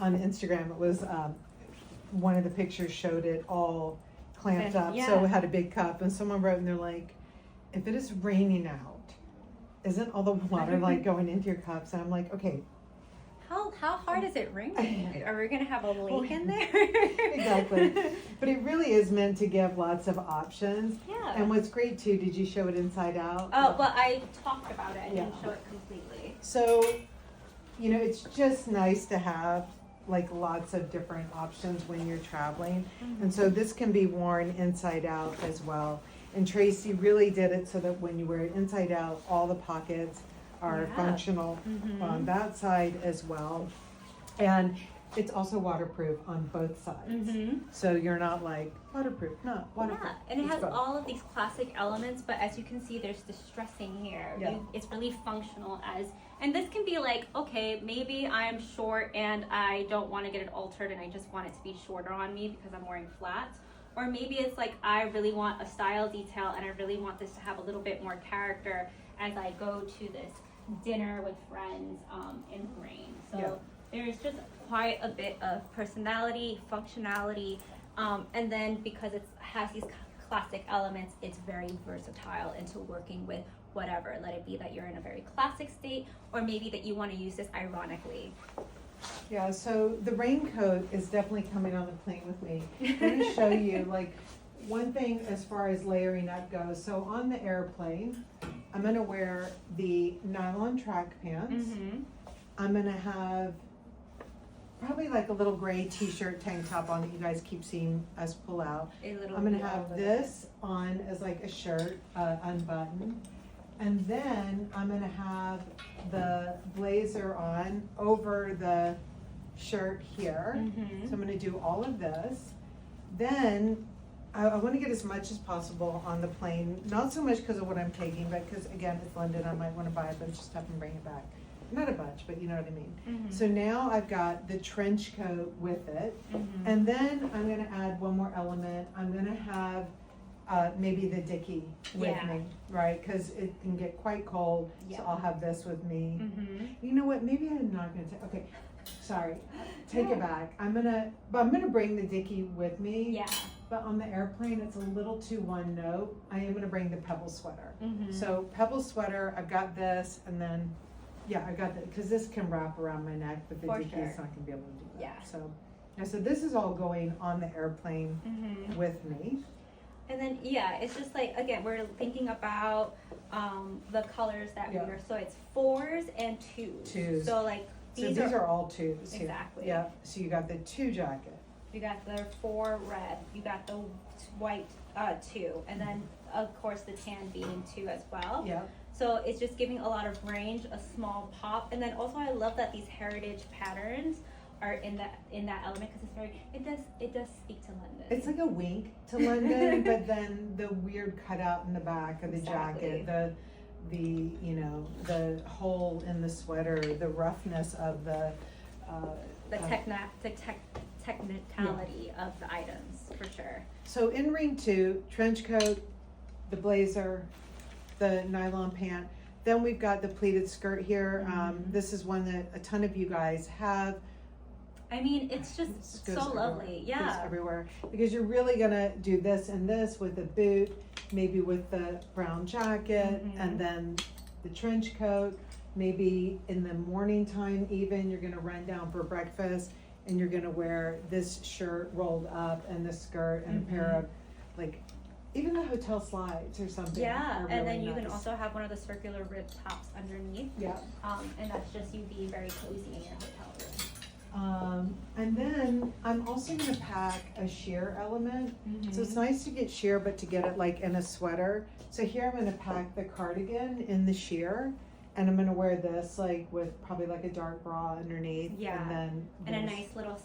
on Instagram. It was one of the pictures showed it all clamped up. Yeah. So it had a big cup, and someone wrote, and they're like, if it is raining out, isn't all the water like going into your cups? And I'm like, okay. How hard is it raining? Are we gonna have a leak in there? Exactly. But it really is meant to give lots of options. Yeah. And what's great too, did you show it inside out? Oh, well, I talked about it. I didn't Yeah. show it completely. So, it's just nice to have like lots of different options when you're traveling. And so this can be worn inside out as well. And Tracy really did it so that when you wear it inside out, all the pockets are Yeah. functional on that side as well. And it's also waterproof on both sides. So you're not like waterproof, not waterproof. Yeah, and it It's has both. all of these classic elements, but as you can see, there's distressing here. Yeah. It's really functional and this can be like, okay, maybe I'm short and I don't want to get it altered and I just want it to be shorter on me because I'm wearing flats. Or maybe it's like, I really want a style detail and I really want this to have a little bit more character as I go to this dinner with friends in the rain. So there's just quite a bit of personality, functionality, and then because it has these classic elements, it's very versatile into working with whatever. Let it be that you're in a very classic state, or maybe that you want to use this ironically. Yeah, so the raincoat is definitely coming on the plane with me. I'm going to show you like one thing as far as layering up goes. So on the airplane, I'm going to wear the nylon track pants. I'm going to have probably like a little gray t-shirt tank top on that you guys keep seeing us pull out. I'm going to have this on as like a shirt, unbuttoned. And then I'm gonna have the blazer on over the shirt here. So I'm gonna do all of this. Then I wanna get as much as possible on the plane, not so much because of what I'm taking, but because again, it's London, I might wanna buy a bunch of stuff and bring it back. Not a bunch, but you know what I mean. So now I've got the trench coat with it. And then I'm gonna add one more element. I'm gonna have maybe the dickie with me, right? Because it can get quite cold, so I'll have this with me. You know what? Maybe I'm not gonna take. Okay, sorry. Take it back. I'm gonna bring the dickie with me. Yeah. But on the airplane, it's a little too one note. I am gonna bring the pebble sweater. So pebble sweater. I've got this, and then I got that because this can wrap around my neck, but the dickie is not gonna be able to do that. Yeah. So this is all going on the airplane with me. And then, it's just like, again, we're thinking about the colors that we wear. So it's 4s and 2s. So like, these are all 2s here. Exactly. Yeah, so you got the 2 jacket. You got the 4 red, you got the white 2, and then of course the tan being 2 as well. Yeah. So it's just giving a lot of range, a small pop, and then also I love that these heritage patterns are in that element because it's very it does speak to London. It's like a wink to London, but then the weird cutout in the back of the jacket, the the hole in the sweater, the roughness of the technicality of the items for sure. So in ring 2, trench coat, the blazer, the nylon pant. Then we've got the pleated skirt here. This is one that a ton of you guys have. I mean, it's just so lovely. Yeah. Goes everywhere. Because you're really gonna do this and this with the boot, maybe with the brown jacket, and then the trench coat. Maybe in the morning time even, you're gonna run down for breakfast and you're gonna wear this shirt rolled up and the skirt and a pair of, like, even the hotel slides or something. Yeah, are and really then you can nice. also have one of the circular ribbed tops underneath. Yeah. And that's just you being very cozy in your hotel room. And then I'm also gonna pack a sheer element. So it's nice to get sheer, but to get it like in a sweater. So here I'm gonna pack the cardigan in the sheer, and I'm gonna wear this like with probably like a dark bra underneath. Yeah. And then And a nice little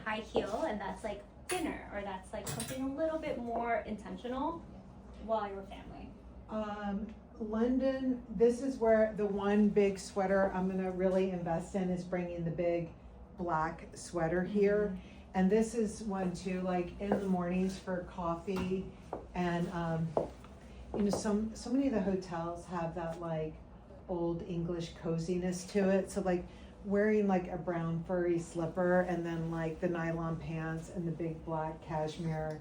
high heel, and that's like thinner, or that's like something a little bit more intentional while you're with family. London, this is where the one big sweater I'm gonna really invest in is bringing the big black sweater here. And this is one too, like in the mornings for coffee, and so many of the hotels have that like old English coziness to it. So like wearing like a brown furry slipper and then like the nylon pants and the big black cashmere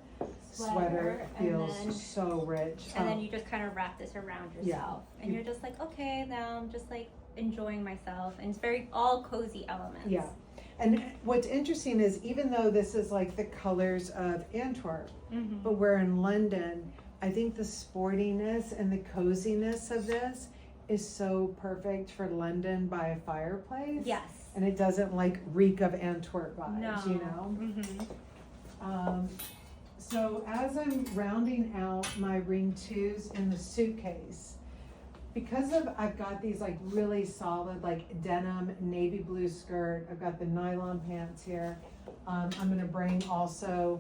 sweater feels so rich. And then you just kind of wrap this around yourself, and you're just like, okay, now I'm just like enjoying myself, and it's very all cozy elements. Yeah. And what's interesting is even though this is like the colors of Antwerp, but we're in London, I think the sportiness and the coziness of this is so perfect for London by a fireplace. Yes. And it doesn't like reek of Antwerp vibes, No. you know? So as I'm rounding out my ring 2s in the suitcase, because I've got these like really solid like denim navy blue skirt, I've got the nylon pants here. I'm gonna bring also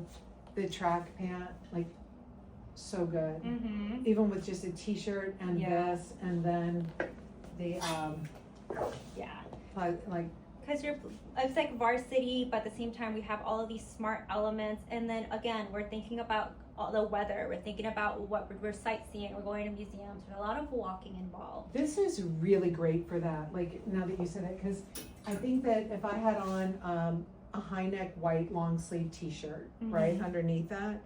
the track pant, like so good. Even with just a t-shirt and this, and then the like. Because it's like varsity, but at the same time we have all of these smart elements, and then again we're thinking about all the weather. We're thinking about what we're sightseeing. We're going to museums. There's a lot of walking involved. This is really great for that. Like now that you said it, because I think that if I had on a high neck white long sleeve t-shirt, right underneath that,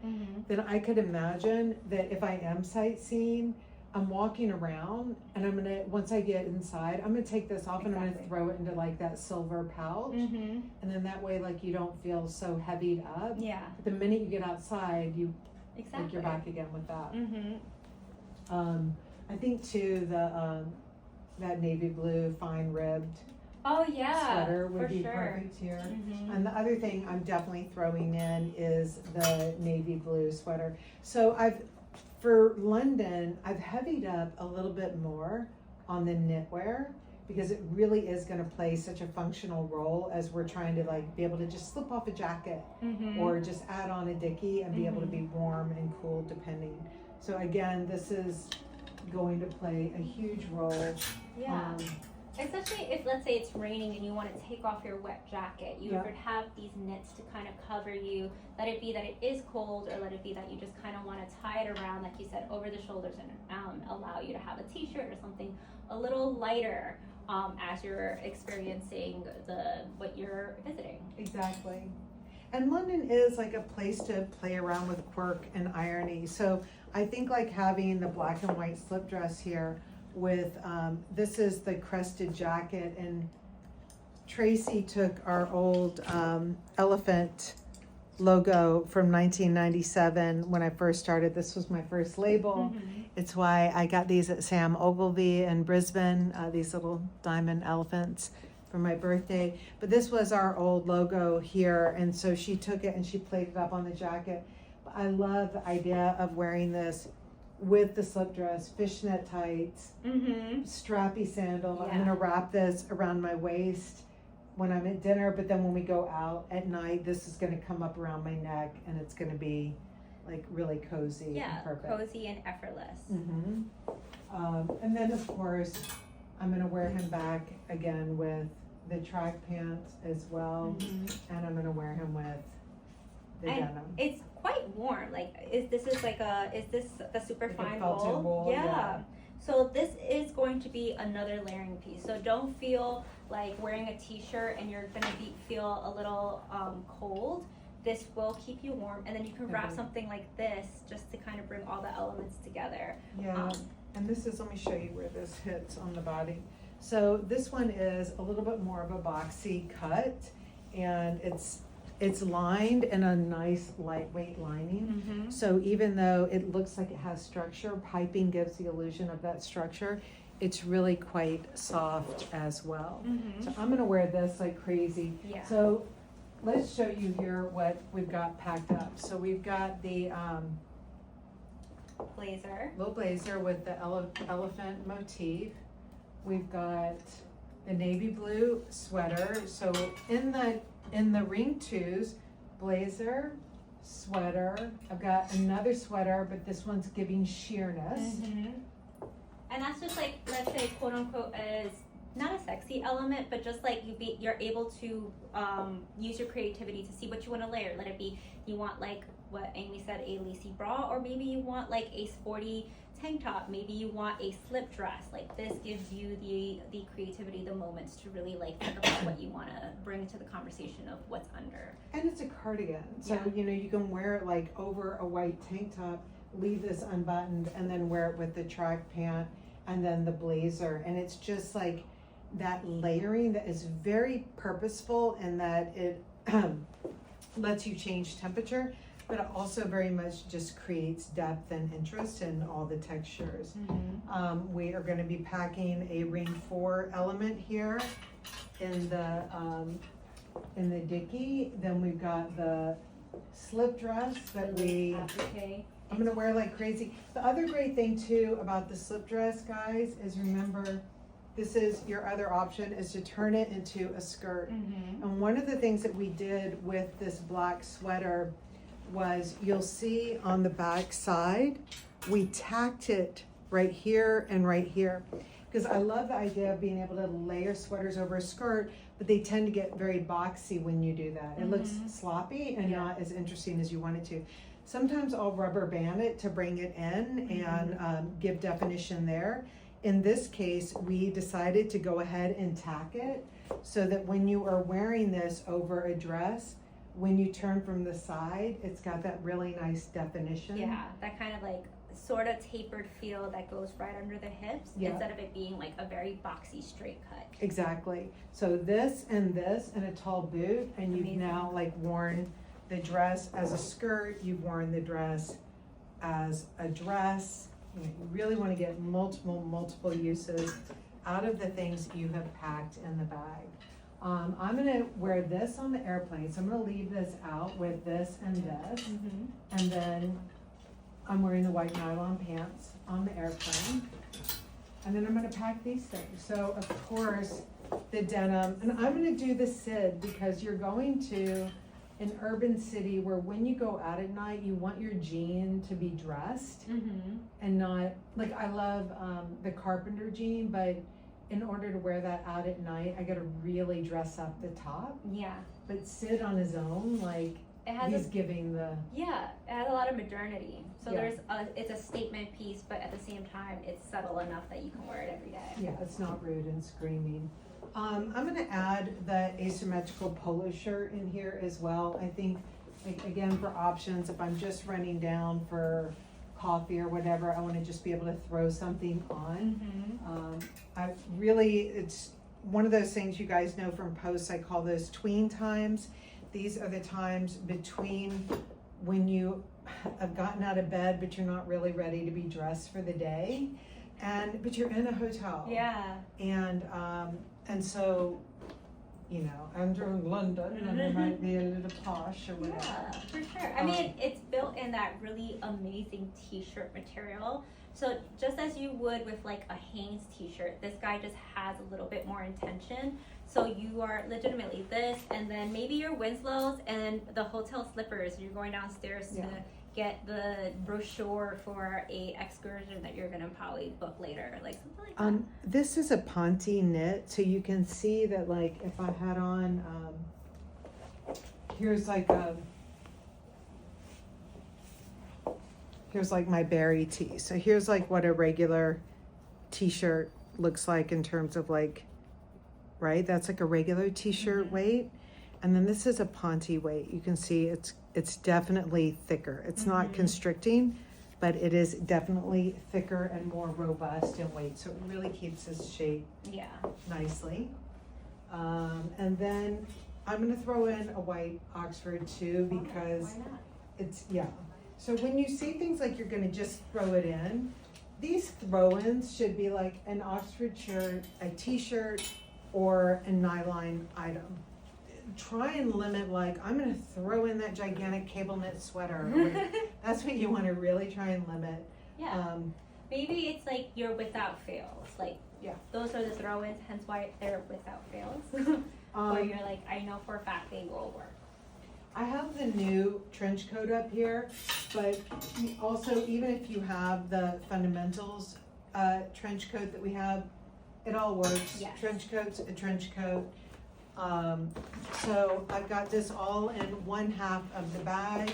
then I could imagine that if I am sightseeing, I'm walking around and I'm gonna, once I get inside, I'm gonna take this off and I'm gonna throw it into like that silver pouch. And then that way, like you don't feel so heavied up. Yeah. But the minute you get outside, you like you're back again with that. I think too the that navy blue fine ribbed sweater would be perfect here. And the other thing I'm definitely throwing in is the navy blue sweater. So I've For London, I've heavied up a little bit more on the knitwear because it really is going to play such a functional role as we're trying to like be able to just slip off a jacket or just add on a dickie and be able to be warm and cool depending. So again, this is going to play a huge role. Yeah. Especially if, let's say, it's raining and you want to take off your wet jacket, you could have these knits to kind of cover you. Let it be that it is cold, or let it be that you just kind of want to tie it around, like you said, over the shoulders and allow you to have a t-shirt or something a little lighter as you're experiencing what you're visiting. Exactly. And London is like a place to play around with quirk and irony. So I think like having the black and white slip dress here with, this is the crested jacket, and Tracy took our old elephant logo from 1997 when I first started. This was my first label. It's why I got these at Sam Ogilvy in Brisbane, these little diamond elephants for my birthday. But this was our old logo here, and so she took it and she played it up on the jacket. But I love the idea of wearing this with the slip dress, fishnet tights, strappy sandal. I'm gonna wrap this around my waist when I'm at dinner, but then when we go out at night, this is gonna come up around my neck, and it's gonna be like really cozy and perfect. Cozy and effortless. And then of course, I'm gonna wear him back again with the track pants as well, and I'm gonna wear him with the denim. It's quite warm. Like, is this the super Like a fine felted wool, Yeah. So this is going to be another layering piece. So don't feel like wearing a t-shirt and you're gonna feel a little cold. This will keep you warm, and then you can wrap something like this just to kind of bring all the elements together. And this is, let me show you where this hits on the body. So this one is a little bit more of a boxy cut, and it's lined in a nice lightweight lining. So even though it looks like it has structure, piping gives the illusion of that structure. It's really quite soft as well. So I'm gonna wear this like crazy. So let's show you here what we've got packed up. So we've got the Blazer. little blazer with the elephant motif. We've got the navy blue sweater. So in the ring twos, blazer, sweater. I've got another sweater, but this one's giving sheerness. And that's just like, let's say, quote unquote, as not a sexy element, but just like you're able to use your creativity to see what you want to layer. Let it be, you want, like what Amy said, a lacy bra, or maybe you want like a sporty tank top, maybe you want a slip dress. Like, this gives you the creativity, the moments to really like think about what you want to bring to the conversation of what's under. And it's a cardigan, so you know, you can wear it like over a white tank top, leave this unbuttoned, and then wear it with the track pant and then the blazer. And it's just like that layering that is very purposeful, and that it lets you change temperature, but it also very much just creates depth and interest in all the textures. We are going to be packing a ring 4 element here in the dickie. Then we've got the slip dress that I'm going to wear like crazy. The other great thing too about the slip dress, guys, is remember, this is your other option, is to turn it into a skirt. And one of the things that we did with this black sweater was, you'll see on the back side, we tacked it right here and right here. Because I love the idea of being able to layer sweaters over a skirt, but they tend to get very boxy when you do that. It looks sloppy and not as interesting as you want it to. Sometimes I'll rubber band it to bring it in and give definition there. In this case, we decided to go ahead and tack it so that when you are wearing this over a dress, when you turn from the side, it's got that really nice definition. Yeah, that kind of like sort of tapered feel that goes right under the hips instead of it being like a very boxy straight cut. Exactly. So this and a tall boot, and you've now like worn the dress as a skirt, you've worn the dress as a dress. You really want to get multiple uses out of the things you have packed in the bag. I'm gonna wear this on the airplane, so I'm gonna leave this out with this and this, and then I'm wearing the white nylon pants on the airplane. And then I'm gonna pack these things. So of course, the denim, and I'm gonna do the Sid because you're going to an urban city where when you go out at night, you want your jean to be dressed and not, like I love the carpenter jean, but in order to wear that out at night, I gotta really dress up the top. Yeah. But Sid on his own, like, It has he's giving the, yeah, it has a lot of modernity. So Yeah. it's a statement piece, but at the same time, it's subtle enough that you can wear it every day. yeah, it's not rude and screaming. I'm gonna add the asymmetrical polo shirt in here as well. I think, like, again, for options, if I'm just running down for coffee or whatever, I wanna just be able to throw something on. It's one of those things you guys know from posts, I call those tween times. These are the times between when you have gotten out of bed, but you're not really ready to be dressed for the day, but you're in a hotel. Yeah. And so, you know, I'm in London and I might be a little posh or whatever. Yeah, for sure. I mean, it's built in that really amazing t-shirt material. So just as you would with like a Hanes t-shirt, this guy just has a little bit more intention. So you are legitimately this, and then maybe your Winslow's and the hotel slippers. You're going downstairs to get the brochure for a excursion that you're gonna probably book later, like something like that. This is a ponte knit, so you can see that, like, if I had on, here's like my berry tee. So here's like what a regular t-shirt looks like in terms of like, right? That's like a regular t-shirt weight. And then this is a ponte weight. You can see it's definitely thicker. It's not constricting, but it is definitely thicker and more robust in weight. So it really keeps this shape nicely. And then I'm gonna throw in a white Oxford too, because it's, So when you see things like you're gonna just throw it in, these throw-ins should be like an Oxford shirt, a t-shirt, or a nylon item. Try and limit, like, I'm gonna throw in that gigantic cable knit sweater. That's what you wanna really try and limit. Yeah. Maybe it's like you're without fails. Like, those are the throw-ins, hence why they're without fails. Or you're like, I know for a fact they will work. I have the new trench coat up here, but also, even if you have the fundamentals trench coat that we have, it all works. Yes. Trench coat's a trench coat. So I've got this all in one half of the bag,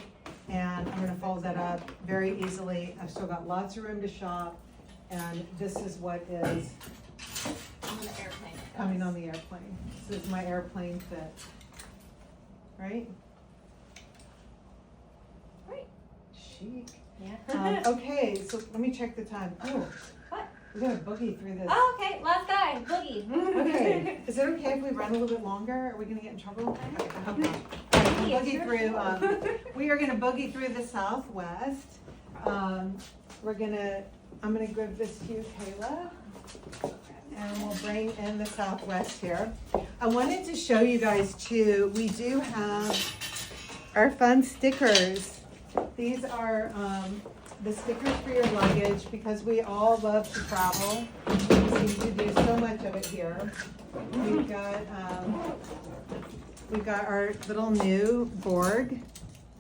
and I'm gonna fold that up very easily. I've still got lots of room to shop, and this is what is On the airplane. coming on the airplane. This is my airplane fit, right? Right. Chic. Yeah. Okay, so let me check the time. Oh, What? we're gonna boogie through this. Oh, okay. Last guy. Boogie. Okay, is it okay if we run a little bit longer? Are we gonna get in trouble? Okay, I hope not. All right, we'll Yes, boogie you're through, we are gonna boogie through the Southwest. I'm gonna give this to you, Kayla. And we'll bring in the Southwest here. I wanted to show you guys too, we do have our fun stickers. These are the stickers for your luggage, because we all love to travel. We seem to do so much of it here. We've got our little new Borg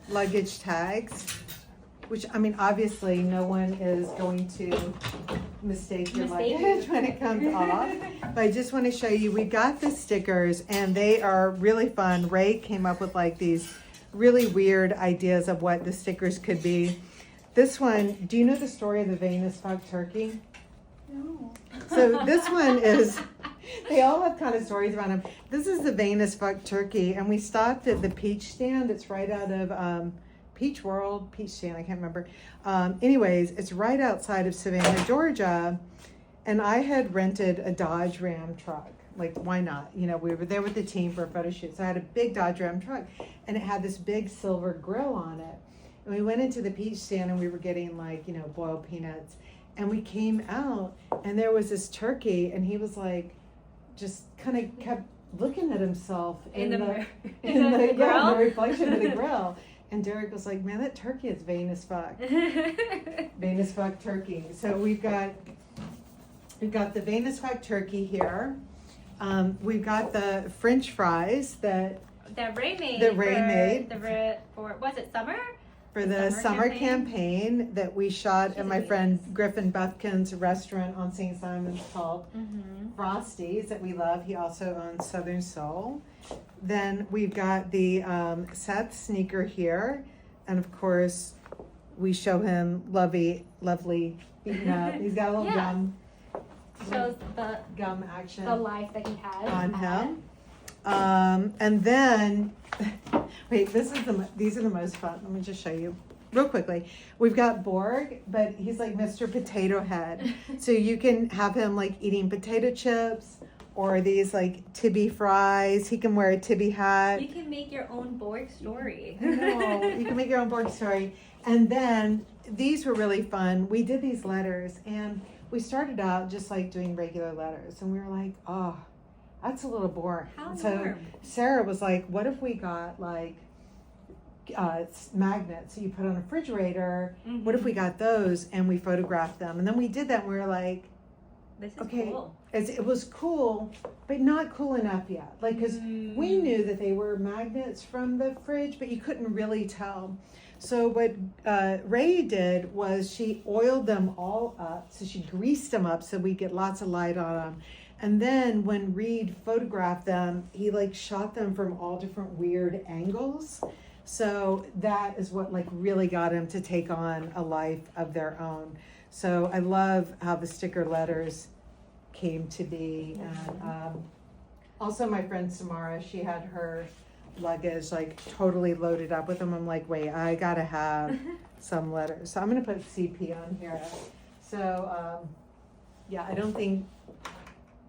luggage tags, which, I mean, obviously no one is going to mistake your luggage when it comes off. But I just want to show you, we got the stickers and they are really fun. Ray came up with like these really weird ideas of what the stickers could be. This one, do you know the story of the Venus fuck turkey? No. So this one is, they all have kind of stories around them. This is the Venus fuck turkey, and we stopped at the Peach Stand. It's right out of Peach Stand, I can't remember. Anyways, it's right outside of Savannah, Georgia, and I had rented a Dodge Ram truck. Like, why not? You know, we were there with the team for a photo shoot, so I had a big Dodge Ram truck, and it had this big silver grill on it. And we went into the Peach Stand, and we were getting, like, you know, boiled peanuts. And we came out, and there was this turkey, and he was like, just kind of kept looking at himself in the grill? the reflection of the grill. And Derek was like, man, that turkey is vain as fuck. Vain as fuck turkey. So we've got the vain as fuck turkey here. We've got the French fries that Ray made. For was it summer? For the summer campaign that we shot at my friend Griffin Buffkin's restaurant on St. Simon's called Frosties that we love. He also owns Southern Soul. Then we've got the Seth sneaker here. And of course, we show him lovely beaten up. He's got a little gum. Shows the gum action. The life that he has on him. And then, wait, these are the most fun. Let me just show you real quickly. We've got Borg, but he's like Mr. Potato Head. So you can have him like eating potato chips or these like Tibby fries. He can wear a Tibby hat. You can make your own Borg story. No, you can make your own Borg story. And then these were really fun. We did these letters and we started out just like doing regular letters. And we were like, oh, that's a little boring. So Sarah was like, what if we got like magnets so you put on a refrigerator? What if we got those and we photographed them? And then we did that and we were like, this is cool. It was cool, but not cool enough yet. Like, because we knew that they were magnets from the fridge, but you couldn't really tell. So what Ray did was she oiled them all up. So she greased them up so we get lots of light on them. And then when Reed photographed them, he like shot them from all different weird angles. So that is what like really got him to take on a life of their own. So I love how the sticker letters came to be. And also my friend Samara, she had her luggage like totally loaded up with them. I'm like, wait, I gotta have some letters. So I'm gonna put CP on here. So yeah, I don't think,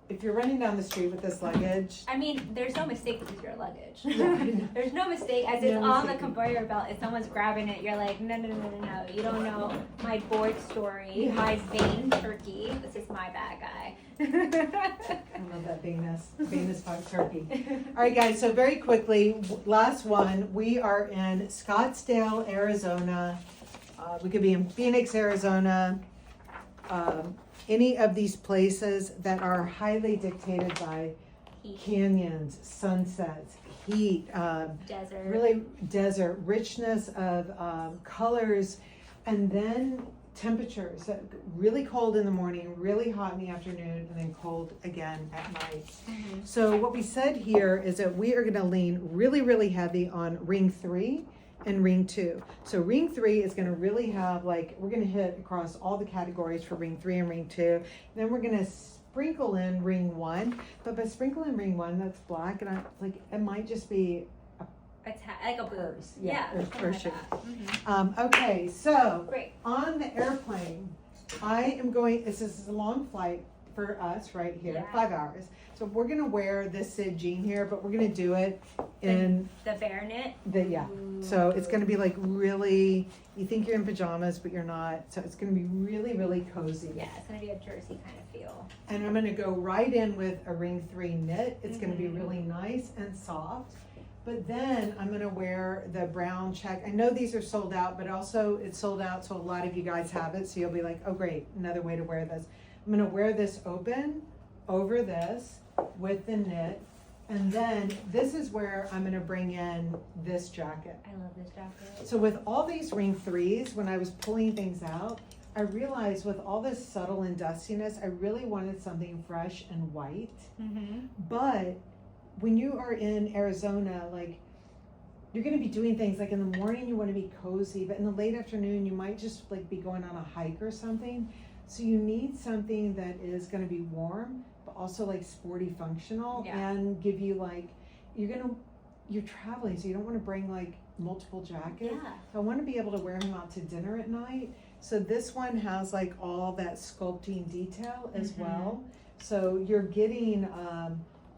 if you're running down the street with this luggage. I mean, there's no mistake this is your luggage. Yeah, there's no mistake as it's on the conveyor belt. If someone's grabbing it, you're like, no. You don't know my Borg story, my vain turkey. This is my bad guy. I love that Venus fuck turkey. All right, guys, so very quickly, last one. We are in Scottsdale, Arizona. We could be in Phoenix, Arizona. Any of these places that are highly dictated by canyons, sunsets, heat, desert, really desert, richness of colors, and then temperatures. Really cold in the morning, really hot in the afternoon, and then cold again at night. So what we said here is that we are going to lean really, really heavy on ring 3 and ring 2. So ring 3 is going to really have like, we're going to hit across all the categories for ring 3 and ring 2. Then we're going to sprinkle in ring 1. But by sprinkling ring 1, that's black, and it might just be like a purse. Yeah, or purse. Like okay, so great. On the airplane, I am going. This is a long flight for us right here, 5 hours. So we're gonna wear this Sid jean here, but we're gonna do it in the bare knit. So it's gonna be like really. You think you're in pajamas, but you're not. So it's gonna be really, really cozy. Yeah, it's gonna be a jersey kind of feel. And I'm gonna go right in with a ring 3 knit. It's gonna be really nice and soft. But then I'm gonna wear the brown check. I know these are sold out, but also it's sold out, so a lot of you guys have it. So you'll be like, oh great, another way to wear this. I'm gonna wear this open over this with the knit. And then this is where I'm gonna bring in this jacket. I love this jacket. So with all these ring 3s, when I was pulling things out, I realized with all this subtle and dustiness, I really wanted something fresh and white. But when you are in Arizona, like you're going to be doing things like in the morning you want to be cozy, but in the late afternoon you might just like be going on a hike or something. So you need something that is going to be warm, but also like sporty functional and give you like, you're traveling, so you don't want to bring like multiple jackets. So I want to be able to wear them out to dinner at night. So this one has like all that sculpting detail as well. So you're getting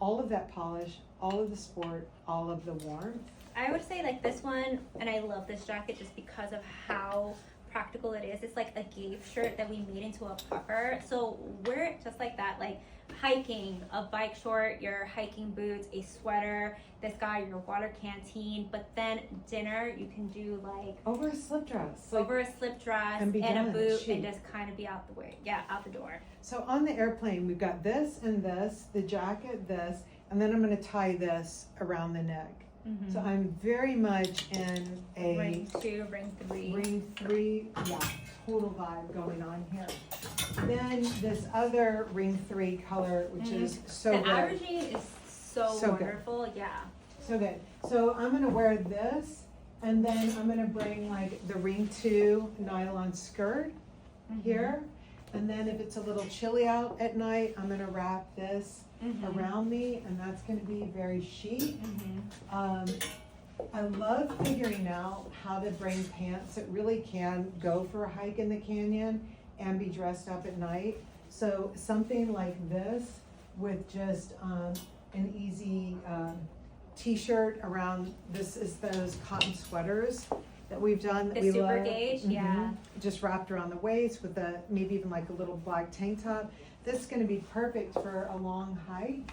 all of that polish, all of the sport, all of the warmth. I would say like this one, and I love this jacket just because of how practical it is. It's like a gave shirt that we made into a puffer. So wear it just like that, like hiking, a bike short, your hiking boots, a sweater, this guy, your water canteen. But then dinner, you can do like over a slip dress. over a slip dress and and, be a done. boot Chic. and just kind of be out the way. Yeah, out the door. So on the airplane, we've got this and this, the jacket, this, and then I'm gonna tie this around the neck. Mm-hmm. So I'm very much in a ring 2, ring 3. ring 3, yeah, total vibe going on here. Then this other ring 3 color, which is so the good. aubergine is so So good. wonderful. Yeah. So good. So I'm gonna wear this, and then I'm gonna bring like the ring 2 nylon skirt here. And then if it's a little chilly out at night, I'm gonna wrap this around me, and that's gonna be very chic. I love figuring out how to bring pants that really can go for a hike in the canyon and be dressed up at night. So something like this with just an easy t-shirt around. This is those cotton sweaters that we've done that The we super love. gauge, yeah. Just wrapped around the waist with a maybe even like a little black tank top. This is going to be perfect for a long hike,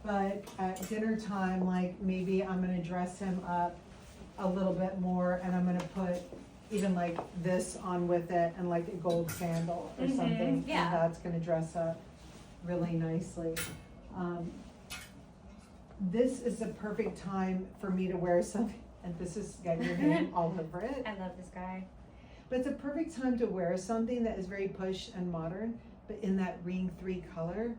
but at dinner time, like maybe I'm going to dress him up a little bit more, and I'm going to put even like this on with it and like a gold sandal or something. yeah. And that's going to dress up really nicely. This is the perfect time for me to wear something, and this has got your name all over it. I love this guy. But it's a perfect time to wear something that is very push and modern, but in that ring 3 color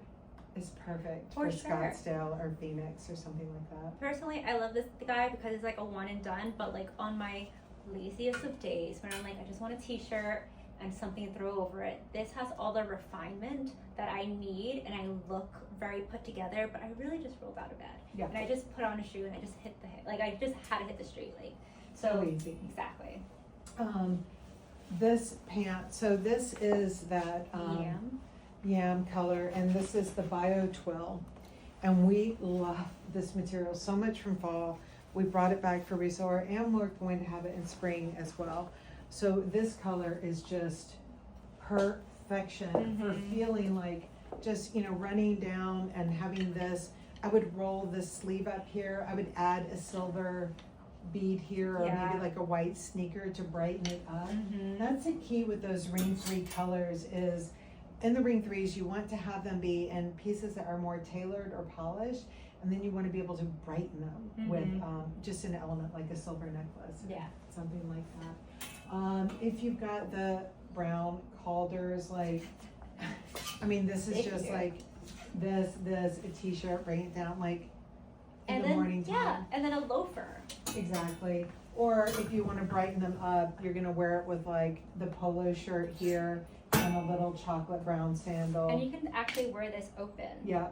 is perfect for For sure. Scottsdale or Phoenix or something like that. Personally, I love this guy because it's like a one and done, but like on my laziest of days when I'm like, I just want a t-shirt and something to throw over it. This has all the refinement that I need, and I look very put together, but I really just rolled out of bed. Yeah. And I just put on a shoe and I just hit the hit. Like I just had to hit the street. Like So easy. Exactly. This pant, so this is that yam color, and this is the Bio Twill. And we love this material so much from fall. We brought it back for resort, and we're going to have it in spring as well. So this color is just perfection for feeling like just, you know, running down and having this. I would roll this sleeve up here. I would add a silver bead here, or maybe like a white sneaker to brighten it up. That's the key with those ring 3 colors is in the ring 3s, you want to have them be in pieces that are more tailored or polished, and then you want to be able to brighten them with just an element like a silver necklace. Yeah. Something like that. If you've got the brown Calders, like, I mean, this is just like this, a t-shirt, bring it down like in the morning time. Yeah, and then a loafer. Exactly. Or if you want to brighten them up, you're going to wear it with like the polo shirt here and a little chocolate brown sandal. And you can actually wear this open. Yeah,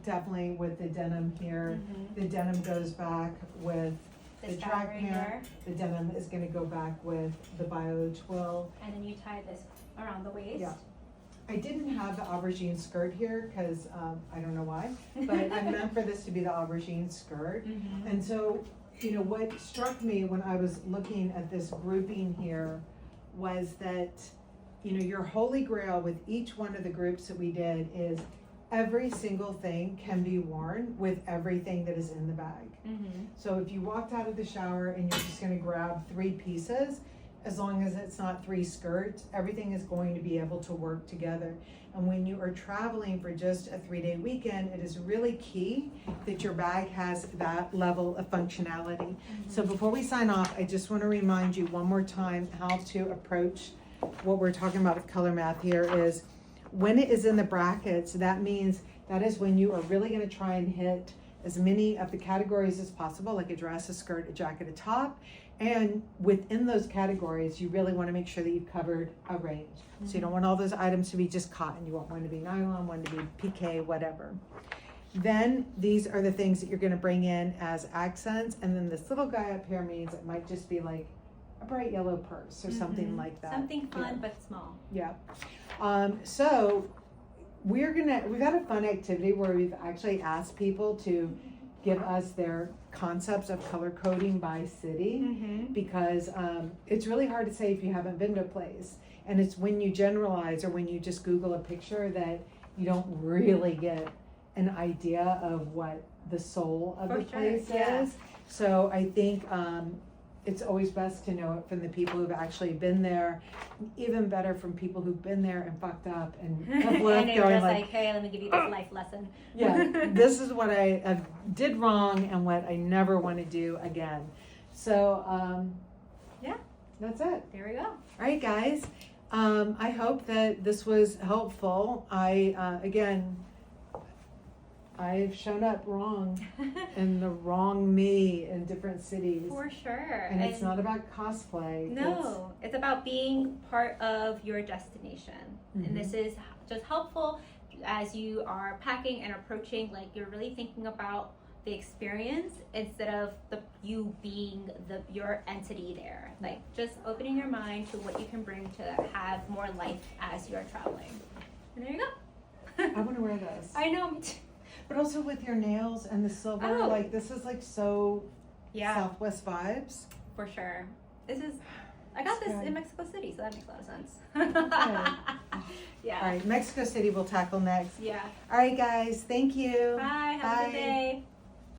definitely with the denim here. The denim goes back with This the guy track right pant. here. The denim is going to go back with the Bio Twill. And then you tie this around the waist. Yeah. I didn't have the aubergine skirt here because I don't know why, but I meant for this to be the aubergine skirt. And so, you know, what struck me when I was looking at this grouping here was that, you know, your holy grail with each one of the groups that we did is every single thing can be worn with everything that is in the bag. So if you walked out of the shower and you're just going to grab 3 pieces, as long as it's not 3 skirts, everything is going to be able to work together. And when you are traveling for just a 3-day weekend, it is really key that your bag has that level of functionality. So before we sign off, I just want to remind you one more time how to approach what we're talking about with color math here is when it is in the brackets, that means that is when you are really going to try and hit as many of the categories as possible, like a dress, a skirt, a jacket, a top. And within those categories, you really want to make sure that you've covered a range. So you don't want all those items to be just cotton. You want one to be nylon, one to be piqué, whatever. Then these are the things that you're going to bring in as accents. And then this little guy up here means it might just be like a bright yellow purse or something like that. Something fun but small. Yeah. So we've had a fun activity where we've actually asked people to give us their concepts of color coding by city. Mm-hmm. Because it's really hard to say if you haven't been to a place. And it's when you generalize or when you just Google a picture that you don't really get an idea of what the soul of For the sure, place yeah. is. So I think it's always best to know it from the people who've actually been there. Even better from people who've been there and fucked up and have And left they were going just like, like, hey, let me give you this life lesson. yeah, this is what I did wrong and what I never want to do again. So, Yeah. that's it. There we go. All right, guys. I hope that this was helpful. Again, I've shown up wrong and the wrong me in different cities. For sure. And it's not about cosplay. No, it's about being part of your destination. Mhm. And this is just helpful as you are packing and approaching, like you're really thinking about the experience instead of you being your entity there. Like just opening your mind to what you can bring to have more life as you're traveling. And there you go. I want to wear this. I know, me too. But also with your nails and the silver, Oh. like this is like so Yeah, Southwest vibes. for sure. I got this Good. in Mexico City, so that makes a lot of sense. Yeah. All right, Mexico City we'll tackle next. Yeah. All right, guys. Thank you. Bye. Have a Bye. good day.